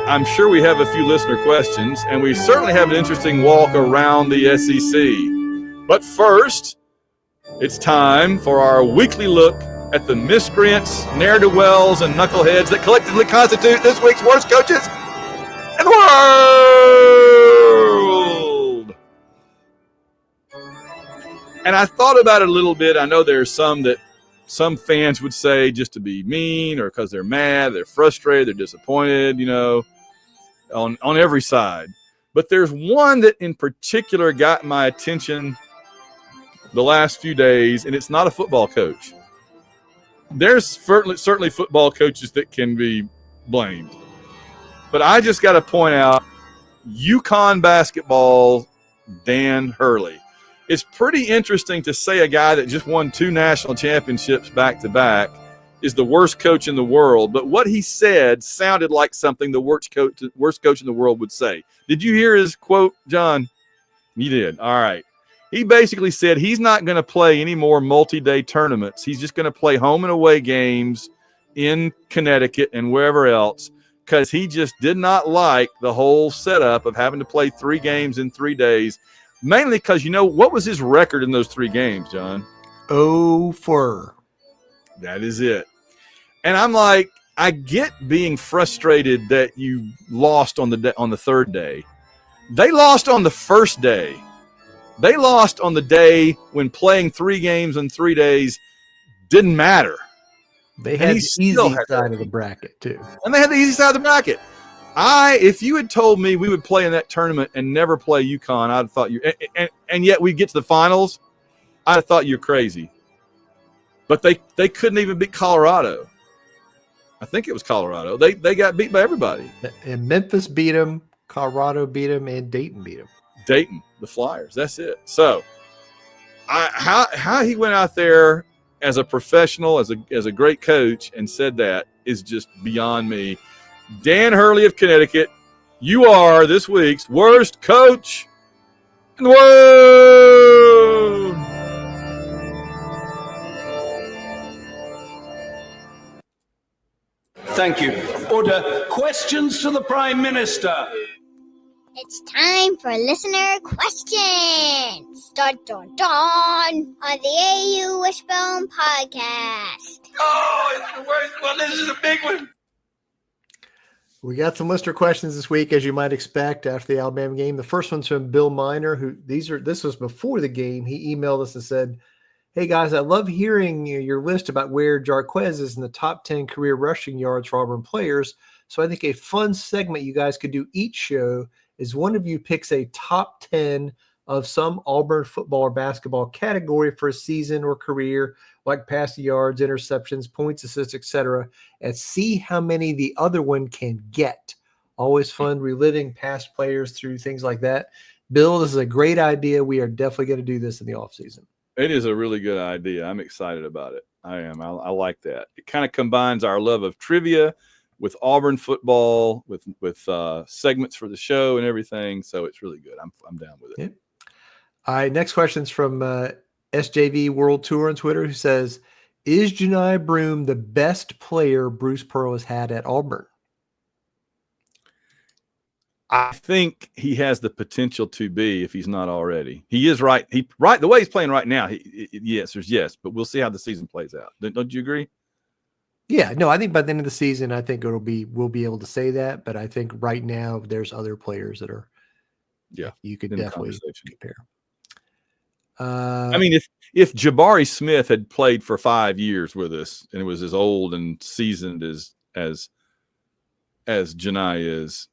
I'm sure we have a few listener questions, and we certainly have an interesting walk around the SEC. But first, it's time for our weekly look at the miscreants, ne'er-do-wells, and knuckleheads that collectively constitute this week's worst coaches in the world. And I thought about it a little bit. I know there's some fans would say just to be mean or because they're mad, they're frustrated, they're disappointed, on every side. But there's one that in particular got my attention the last few days, and it's not a football coach. There's certainly football coaches that can be blamed. But I just got to point out UConn basketball, Dan Hurley. It's pretty interesting to say a guy that just won 2 national championships back-to-back is the worst coach in the world. But what he said sounded like something the worst coach in the world would say. Did you hear his quote, John? You did. All right. He basically said he's not going to play any more multi-day tournaments. He's just going to play home and away games in Connecticut and wherever else because he just did not like the whole setup of having to play 3 games in 3 days, mainly because, what was his record in those 3 games, John? 0-4. That is it. And I'm like, I get being frustrated that you lost on the 3rd day. They lost on the 1st day. They lost on the day when playing 3 games in 3 days Didn't matter. They And had he the still easy had side of the bracket too. And they had the easy side of the bracket. If you had told me we would play in that tournament and never play UConn, I'd have thought you, and yet we get to the finals, I'd have thought you're crazy. But they couldn't even beat Colorado. I think it was Colorado. They got beat by everybody. And Memphis beat them, Colorado beat them, and Dayton beat them. Dayton, the Flyers. That's it. So, how he went out there as a professional, as a great coach, and said that is just beyond me. Dan Hurley of Connecticut, you are this week's worst coach in the world. Thank you. Order. Questions to the Prime Minister. It's time for listener questions. Dun dun dun on the AU Wishbone podcast. Oh, it's the worst one. This is a big one. We got some listener questions this week, as you might expect, after the Alabama game. The first one's from Bill Miner, this was before the game. He emailed us and said, "Hey guys, I love hearing your list about where Jarquez is in the top 10 career rushing yards for Auburn players. So I think a fun segment you guys could do each show is one of you picks a top 10 of some Auburn football or basketball category for a season or career, like passing yards, interceptions, points, assists, etc., and see how many the other one can get. Always fun reliving past players through things like that." Bill, this is a great idea. We are definitely going to do this in the offseason. It is a really good idea. I'm excited about it. I am. I like that. It kind of combines our love of trivia with Auburn football, with segments for the show and everything. So it's really good. I'm down with it. Yeah. All right. Next question's from SJV World Tour on Twitter, who says, "Is Janai Broome the best player Bruce Pearl has had at Auburn?" I think he has the potential to be, if he's not already. He is right. The way he's playing right now. Yes, but we'll see how the season plays out. Don't you agree? Yeah, no, I think by the end of the season, I think we'll be able to say that. But I think right now there's other players that are, you could definitely compare. I mean, if Jabari Smith had played for 5 years with us and was as old and seasoned as Janai is,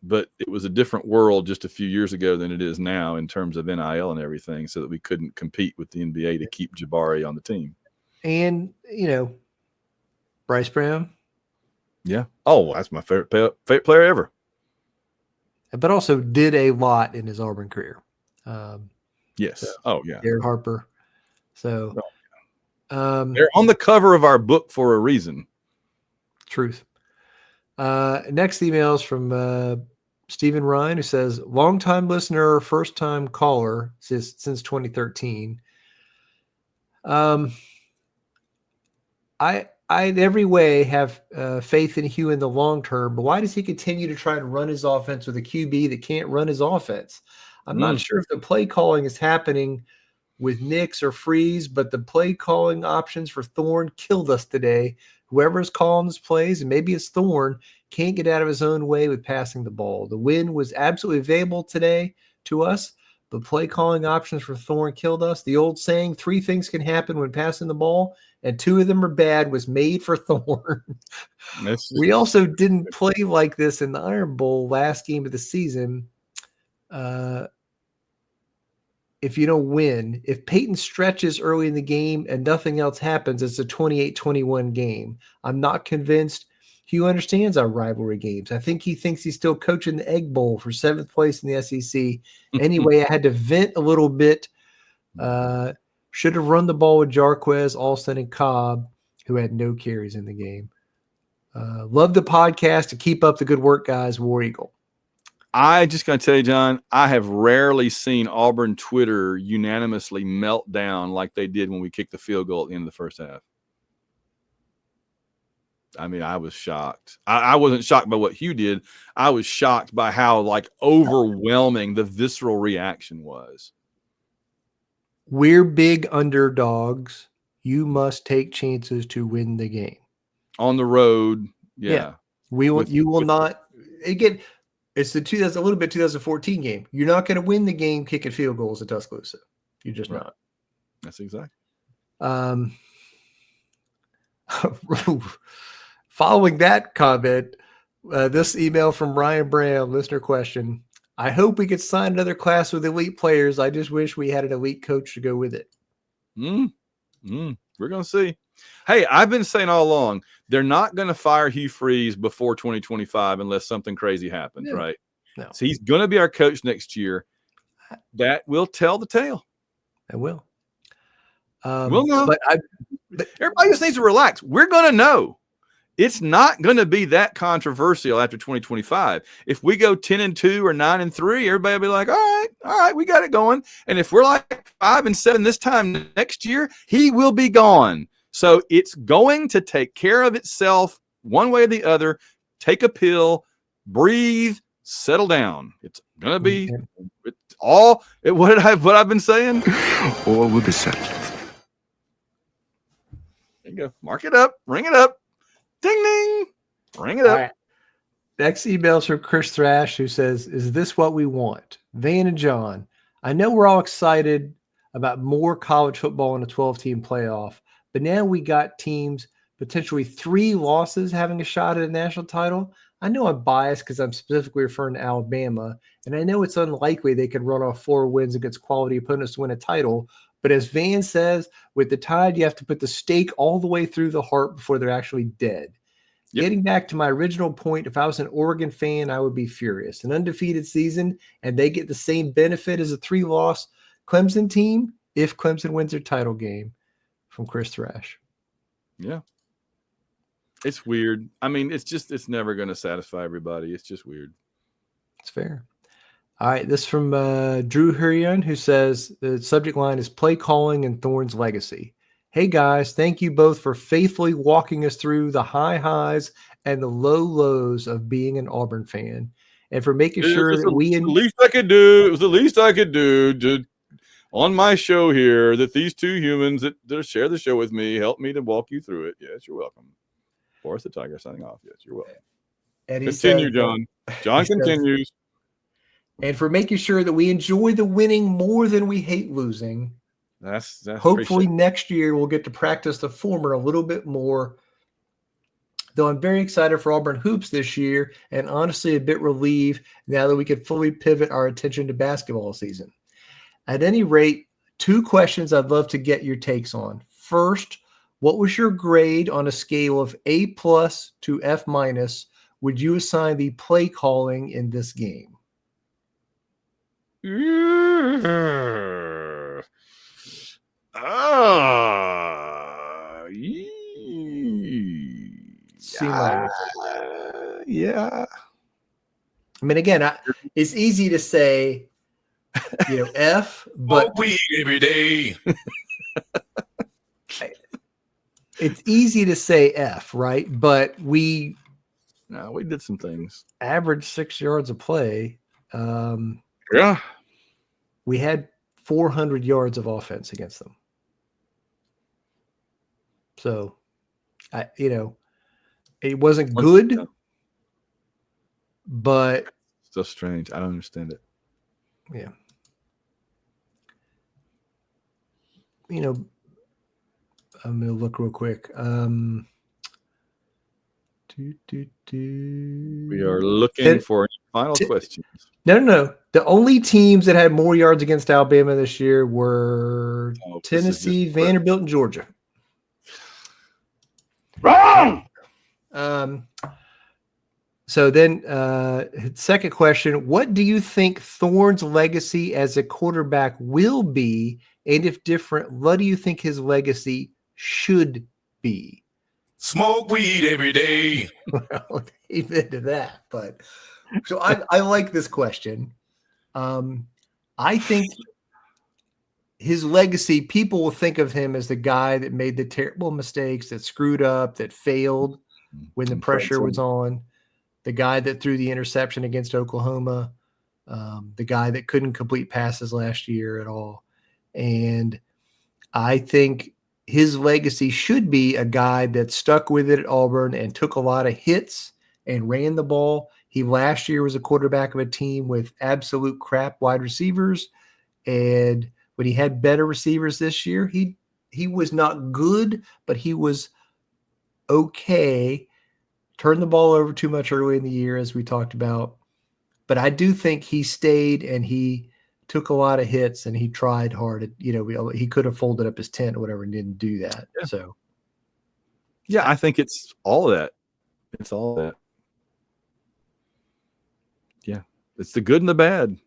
but it was a different world just a few years ago than it is now in terms of NIL and everything, so that we couldn't compete with the NBA to keep Jabari on the team. And, Bryce Brown. Yeah. Oh, that's my favorite player ever. But also did a lot in his Auburn career. Yes. Jared Harper. So they're on the cover of our book for a reason. Truth. Next email is from Stephen Ryan, who says, "Longtime listener, first time caller since 2013. I in every way have faith in Hugh in the long term, but why does he continue to try to run his offense with a QB that can't run his offense? I'm not sure if the play calling is happening with Nix or Freeze, but the play calling options for Thorne killed us today. Whoever's calling his plays, and maybe it's Thorne, can't get out of his own way with passing the ball. The win was absolutely available today to us, but play calling options for Thorne killed us. The old saying, 3 things can happen when passing the ball, and 2 of them are bad, was made for Thorne. We also didn't play like this in the Iron Bowl last game of the season. If you don't win, if Peyton stretches early in the game and nothing else happens, it's a 28-21 game. I'm not convinced Hugh understands our rivalry games. I think he thinks he's still coaching the Egg Bowl for 7th place in the SEC. Anyway, I had to vent a little bit. Should have run the ball with Jarquez, Alston, and Cobb, who had no carries in the game. Love the podcast. To keep up the good work, guys. War Eagle. I just going to tell you, John, I have rarely seen Auburn Twitter unanimously melt down like they did when we kicked the field goal at the end of the first half. I mean, I was shocked. I wasn't shocked by what Hugh did. I was shocked by how overwhelming the visceral reaction was. We're big underdogs. You must take chances to win the game. On the road, yeah. You will not. Again, it's the 2014 game. You're not going to win the game kicking field goals at Tuscaloosa. You're just not. That's exactly. Following that comment, this email from Ryan Brown, listener question. I hope we could sign another class with elite players. I just wish we had an elite coach to go with it. We're going to see. Hey, I've been saying all along, they're not going to fire Hugh Freeze before 2025 unless something crazy happens, right? No. So he's going to be our coach next year. That will tell the tale. It will. We'll know. But everybody just needs to relax. We're going to know. It's not going to be that controversial after 2025. If we go 10-2 or 9-3, everybody will be like, all right, we got it going. And if we're like 5-7 this time next year, he will be gone. So it's going to take care of itself one way or the other. Take a pill, breathe, settle down. It's going to be what I've been saying. All will be settled. There you go. Mark it up. Ring it up. Ding, ding. Ring it up. Right. Next email's from Chris Thrash, who says, is this what we want? Van and John, I know we're all excited about more college football in a 12-team playoff, but now we got teams, potentially 3 losses, having a shot at a national title. I know I'm biased because I'm specifically referring to Alabama, and I know it's unlikely they could run off 4 wins against quality opponents to win a title. But as Van says, with the Tide, you have to put the stake all the way through the heart before they're actually dead. Yep. Getting back to my original point, if I was an Oregon fan, I would be furious. An undefeated season, and they get the same benefit as a 3-loss Clemson team if Clemson wins their title game. From Chris Thrash. Yeah. It's weird. I mean, it's never going to satisfy everybody. It's just weird. It's fair. All right, this from Drew Hurion, who says the subject line is play calling and Thorne's legacy. Hey, guys, thank you both for faithfully walking us through the high highs and the low lows of being an Auburn fan, and for making sure that we... It was the least I could do on my show here, that these 2 humans that share the show with me help me to walk you through it. Yes, you're welcome. Forrest the Tiger signing off. Yes, you're welcome. And continue, John. John continues. And for making sure that we enjoy the winning more than we hate losing. That's hopefully next year we'll get to practice the former a little bit more. Though I'm very excited for Auburn hoops this year, and honestly a bit relieved now that we could fully pivot our attention to basketball season. At any rate, 2 questions I'd love to get your takes on. First, what was your grade on a scale of A+ to F-? Would you assign the play calling in this game? Yeah. I mean, again, it's easy to say, F, but weed every day. It's easy to say F, right? But we did some things. Average 6 yards of play. Yeah. We had 400 yards of offense against them. So, it wasn't good, but so strange. I don't understand it. Yeah. I'm going to look real quick. We are looking for final questions. No. The only teams that had more yards against Alabama this year were Tennessee, Vanderbilt, and Georgia. Wrong! So then, second question, what do you think Thorne's legacy as a quarterback will be? And if different, what do you think his legacy should be? Smoke weed every day. Well, even to that, but so I like this question. I think his legacy, people will think of him as the guy that made the terrible mistakes, that screwed up, that failed when the pressure was on, the guy that threw the interception against Oklahoma, the guy that couldn't complete passes last year at all. And I think his legacy should be a guy that stuck with it at Auburn and took a lot of hits and ran the ball. He last year was a quarterback of a team with absolute crap wide receivers. And when he had better receivers this year, he was not good, but he was okay. Turned the ball over too much early in the year, as we talked about. But I do think he stayed and he took a lot of hits and he tried hard. He could have folded up his tent or whatever and didn't do that. Yeah. So, yeah, I think it's all of that. It's all that. Yeah, it's the good and the bad.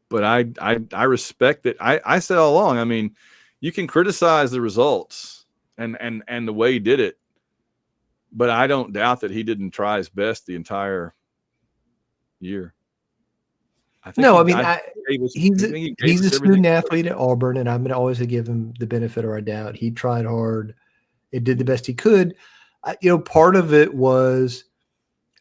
But I respect it. I said all along, I mean, you can criticize the results and the way he did it, but I don't doubt that he didn't try his best the entire year. he's a student athlete at Auburn, and I'm going to always give him the benefit of our doubt. He tried hard. It did the best he could. Part of it was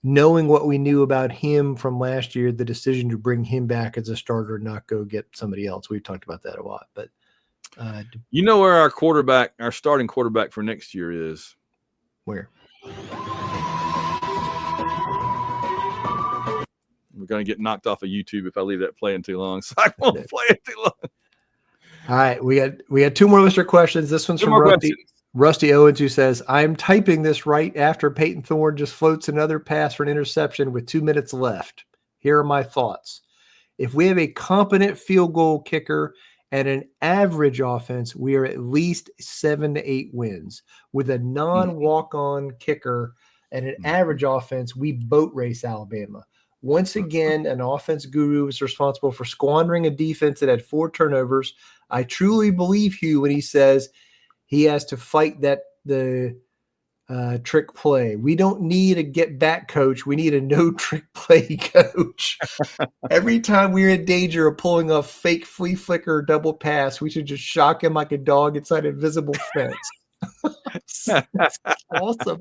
knowing what we knew about him from last year, the decision to bring him back as a starter, not go get somebody else. We've talked about that a lot, but where our starting quarterback for next year is? Where? We're going to get knocked off of YouTube if I leave that playing too long, so I won't play it too long. All right, we had two more listener questions. This one's from Rusty Owens, who says, I'm typing this right after Peyton Thorne just floats another pass for an interception with 2 minutes left. Here are my thoughts. If we have a competent field goal kicker and an average offense, we are at least 7 to 8 wins. With a non-walk-on kicker and an average offense, we boat race Alabama. Once again, an offense guru is responsible for squandering a defense that had 4 turnovers. I truly believe Hugh when he says he has to fight the trick play. We don't need a get back coach. We need a no trick play coach. Every time we're in danger of pulling a fake flea flicker or double pass, we should just shock him like a dog inside an invisible fence. That's awesome.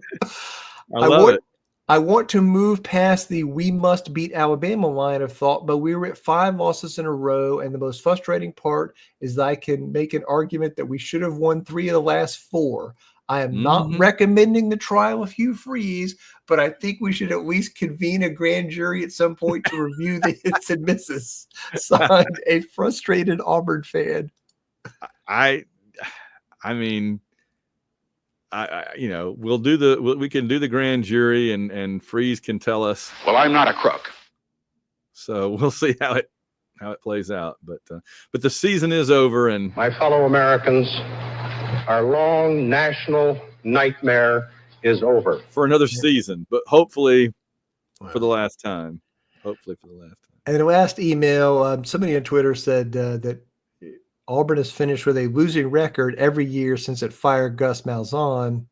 I love it. I want to move past the we must beat Alabama line of thought, but we were at 5 losses in a row, and the most frustrating part is that I can make an argument that we should have won 3 of the last 4. I am not recommending the trial of Hugh Freeze, but I think we should at least convene a grand jury at some point to review the hits and misses. Signed, a frustrated Auburn fan. I mean, we can do the grand jury and Freeze can tell us. Well, I'm not a crook. So we'll see how it plays out. But the season is over, and my fellow Americans, our long national nightmare is over for another season, but hopefully for the last time. Hopefully for the last time. And the last email, somebody on Twitter said that Auburn has finished with a losing record every year since it fired Gus Malzahn.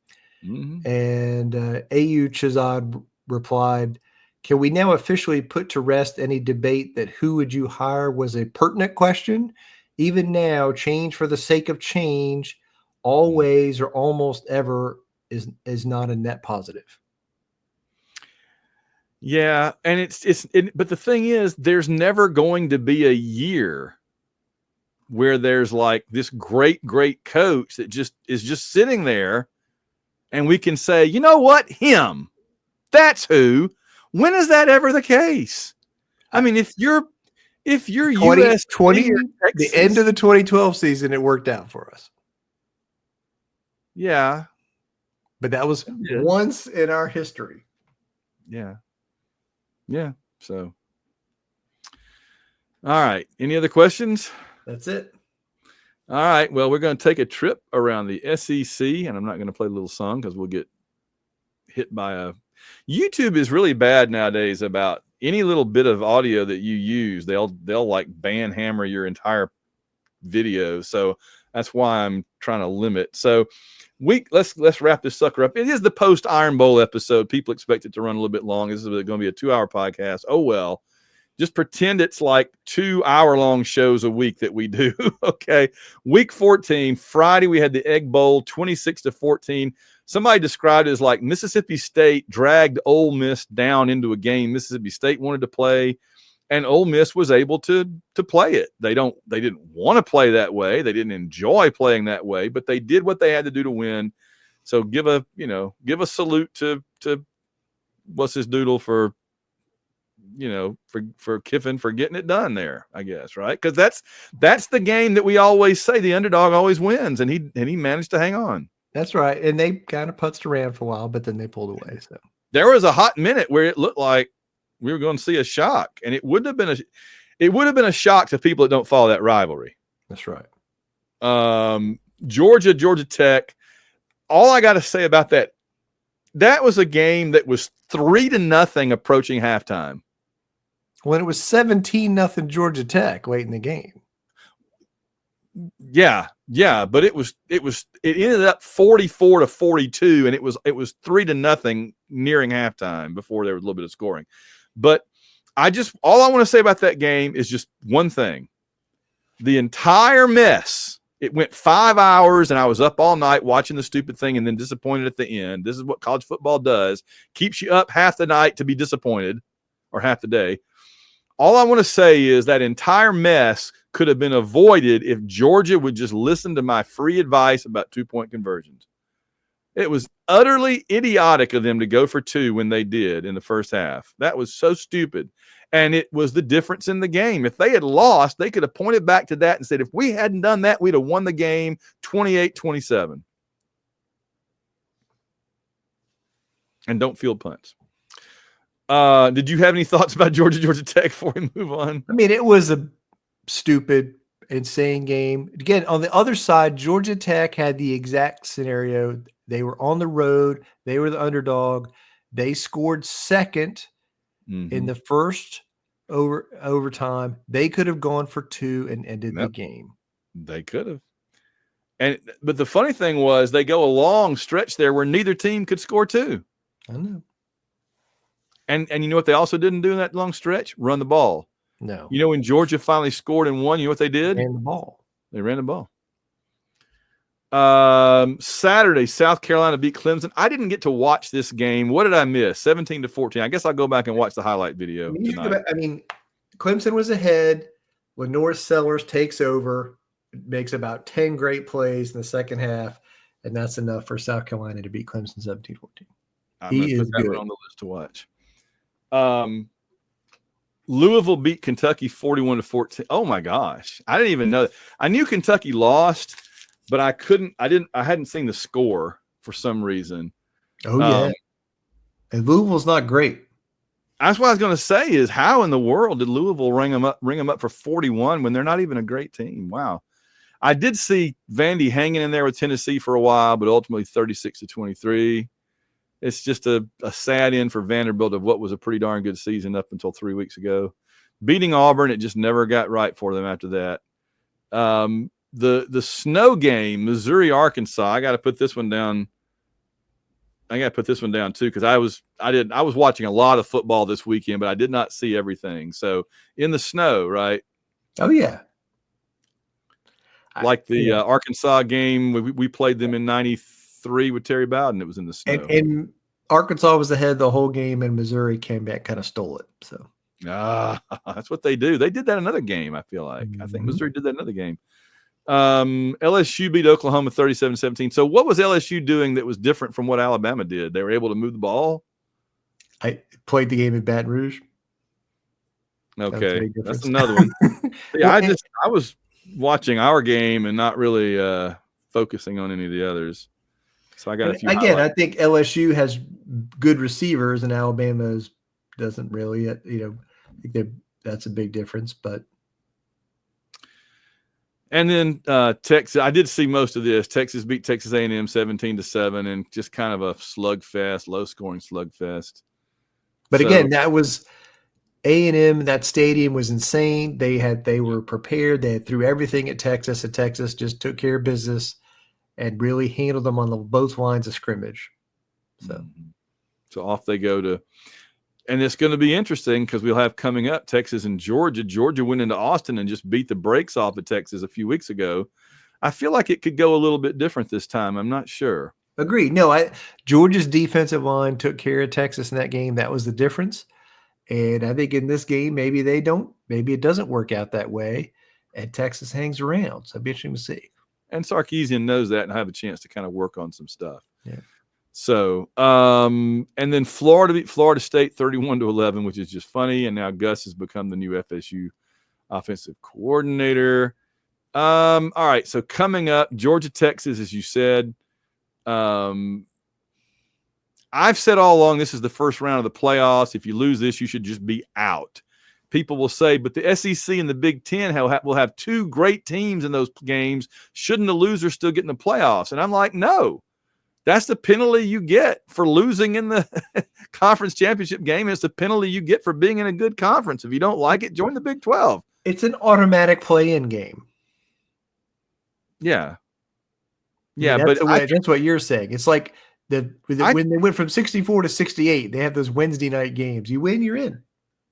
And A.U. Chizad replied, can we now officially put to rest any debate that who would you hire was a pertinent question? Even now, change for the sake of change always or almost ever is not a net positive. Yeah, and but the thing is, there's never going to be a year where there's like this great coach that is just sitting there and we can say, you know what, him, that's who. When is that ever the case? I mean, if you're 2020, the end of the 2012 season, it worked out for us. Yeah. But that was once in our history. Yeah. Yeah. So, all right. Any other questions? That's it. All right. Well, we're going to take a trip around the SEC, and I'm not going to play a little song because we'll get hit by a. YouTube is really bad nowadays about any little bit of audio that you use. They'll like ban hammer your entire video. So that's why I'm trying to limit. So let's wrap this sucker up. It is the post Iron Bowl episode. People expect it to run a little bit long. This is going to be a 2-hour podcast. Oh well. Just pretend it's like 2-hour-long shows a week that we do. Okay. Week 14, Friday, we had the Egg Bowl, 26-14. Somebody described it as like Mississippi State dragged Ole Miss down into a game Mississippi State wanted to play, and Ole Miss was able to play it. They didn't want to play that way. They didn't enjoy playing that way, but they did what they had to do to win. So give a salute to what's his doodle for Kiffin for getting it done there, I guess, right? Because that's the game that we always say the underdog always wins, and he managed to hang on. That's right. And they kind of putzed around for a while, but then they pulled away. So there was a hot minute where it looked like we were going to see a shock, and it would have been a shock to people that don't follow that rivalry. That's right. Georgia Tech. All I got to say about that was a game that was 3-0 approaching halftime. When it was 17-0 Georgia Tech late in the game. Yeah, but it ended up 44-42, and it was 3-0 nearing halftime before there was a little bit of scoring. But all I want to say about that game is just one thing. The entire mess. It went 5 hours, and I was up all night watching the stupid thing and then disappointed at the end. This is what college football does. Keeps you up half the night to be disappointed, or half the day. All I want to say is that entire mess could have been avoided if Georgia would just listen to my free advice about 2-point conversions. It was utterly idiotic of them to go for 2 when they did in the first half. That was so stupid. And it was the difference in the game. If they had lost, they could have pointed back to that and said, if we hadn't done that, we'd have won the game 28-27. And don't field punts. Did you have any thoughts about Georgia Tech before we move on? I mean, it was a stupid, insane game. Again, on the other side, Georgia Tech had the exact scenario. They were on the road. They were the underdog. They scored second in the first overtime. They could have gone for 2 and ended the game. They could have. But the funny thing was they go a long stretch there where neither team could score 2. I know. And you know what they also didn't do in that long stretch? Run the ball. No. You know when Georgia finally scored and won, you know what they did? Ran the ball. They ran the ball. Saturday, South Carolina beat Clemson. I didn't get to watch this game. What did I miss? 17-14. I guess I'll go back and watch the highlight video tonight. Clemson was ahead when Norris Sellers takes over, makes about 10 great plays in the second half, and that's enough for South Carolina to beat Clemson 17-14. He is good. On the list to watch. Louisville beat Kentucky 41-14. Oh my gosh. I didn't even know that. I knew Kentucky lost, but I hadn't seen the score for some reason. Oh yeah. And Louisville's not great. That's what I was going to say is how in the world did Louisville ring them up for 41 when they're not even a great team? Wow. I did see Vandy hanging in there with Tennessee for a while, but ultimately 36-23. It's just a sad end for Vanderbilt of what was a pretty darn good season up until 3 weeks ago. Beating Auburn, it just never got right for them after that. The snow game, Missouri, Arkansas. I got to put this one down. Too because I was watching a lot of football this weekend, but I did not see everything. So in the snow, right? Oh yeah. Like the Arkansas game, we played them in '93 with Terry Bowden. It was in the snow. And Arkansas was ahead the whole game, and Missouri came back, kind of stole it. So that's what they do. They did that another game. I feel like I think Missouri did that another game. LSU beat Oklahoma 37-17. So what was LSU doing that was different from what Alabama did? They were able to move the ball. I played the game in Baton Rouge. Okay, that's another one. Yeah, I was watching our game and not really focusing on any of the others. So I got a few. Again, highlights. I think LSU has good receivers, and Alabama's doesn't really. I think that's a big difference, but. And then Texas, I did see most of this. Texas beat Texas A&M 17-7, and just kind of a slugfest, low-scoring slugfest. But again, that was A&M. That stadium was insane. They were prepared. They threw everything at Texas, and Texas just took care of business and really handled them on both lines of scrimmage. So off they go to. And it's going to be interesting because we'll have coming up Texas and Georgia. Georgia went into Austin and just beat the brakes off of Texas a few weeks ago. I feel like it could go a little bit different this time. I'm not sure. Agreed. No, Georgia's defensive line took care of Texas in that game. That was the difference. And I think in this game, maybe it doesn't work out that way. And Texas hangs around. So it'll be interesting to see. And Sarkisian knows that and have a chance to kind of work on some stuff. Yeah. So, and then Florida beat Florida State 31-11, which is just funny. And now Gus has become the new FSU offensive coordinator. All right. So coming up, Georgia, Texas, as you said, I've said all along this is the first round of the playoffs. If you lose this, you should just be out. People will say, but the SEC and the Big Ten will have two great teams in those games. Shouldn't the loser still get in the playoffs? And I'm like, no. That's the penalty you get for losing in the conference championship game. It's the penalty you get for being in a good conference. If you don't like it, join the Big 12. It's an automatic play-in game. Yeah. Yeah, but that's what you're saying. It's like when they went from 64 to 68, they have those Wednesday night games. You win, you're in.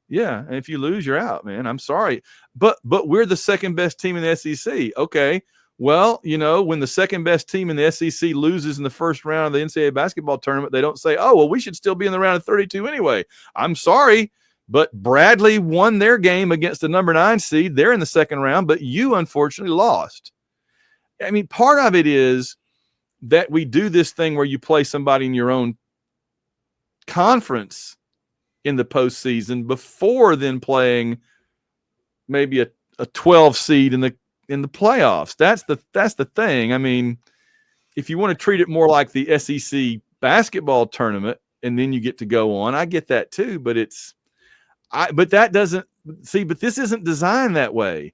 Yeah, and if you lose, you're out, man. I'm sorry. But we're the second best team in the SEC. Okay. Well, when the second best team in the SEC loses in the first round of the NCAA basketball tournament, they don't say, oh, well, we should still be in the round of 32 anyway. I'm sorry, but Bradley won their game against the number 9 seed. They're in the second round, but you unfortunately lost. I mean, part of it is that we do this thing where you play somebody in your own conference in the postseason before then playing maybe a 12 seed in the playoffs. That's the thing. I mean, if you want to treat it more like the SEC basketball tournament and then you get to go on, I get that too, but but this isn't designed that way.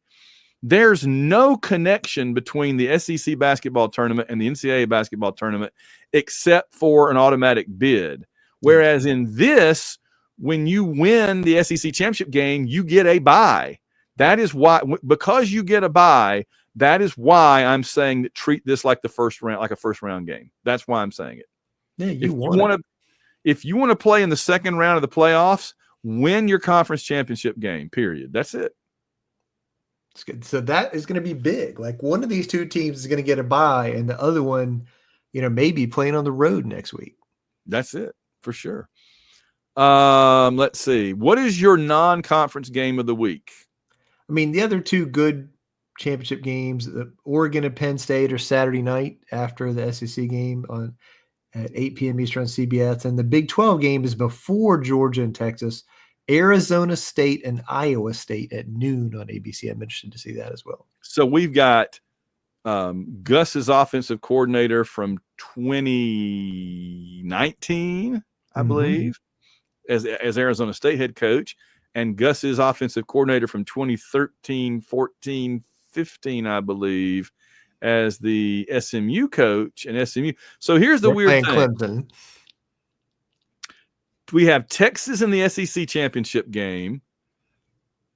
There's no connection between the SEC basketball tournament and the NCAA basketball tournament except for an automatic bid. Whereas in this, when you win the SEC championship game, you get a bye. That is why, because you get a bye, that is why I'm saying that treat this like the first round, like a first round game. That's why I'm saying it. Yeah, if you want to play in the second round of the playoffs, win your conference championship game, period. That's it. It's good. So that is going to be big. Like one of these two teams is going to get a bye and the other one, maybe playing on the road next week. That's it for sure. Let's see. What is your non-conference game of the week? I mean, the other two good championship games, Oregon and Penn State, are Saturday night after the SEC game at 8 p.m. Eastern on CBS. And the Big 12 game is before Georgia and Texas, Arizona State and Iowa State at noon on ABC. I'm interested to see that as well. So we've got Gus's offensive coordinator from 2019, I believe, as Arizona State head coach, and Gus's offensive coordinator from 2013, 14, 15, I believe, as the SMU coach and SMU. So here's the weird thing. Clemson. We have Texas in the SEC championship game,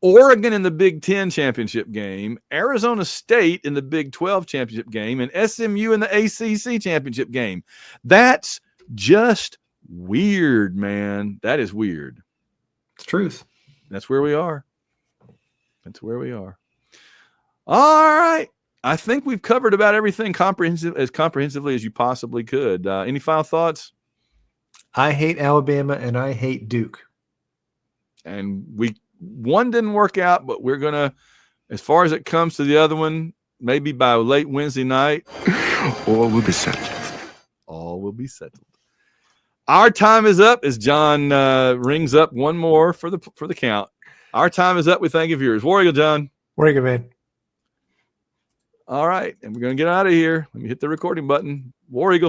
Oregon in the Big 10 championship game, Arizona State in the Big 12 championship game, and SMU in the ACC championship game. That's just weird, man. That is weird. It's truth. That's where we are. That's where we are. All right. I think we've covered about everything comprehensively as you possibly could. Any final thoughts? I hate Alabama and I hate Duke. And one didn't work out, but we're going to, as far as it comes to the other one, maybe by late Wednesday night, all will be settled. All will be settled. Our time is up as John rings up one more for the count. Our time is up. We thank you, viewers. War Eagle, John. War Eagle, man. All right. And we're going to get out of here. Let me hit the recording button. War Eagle.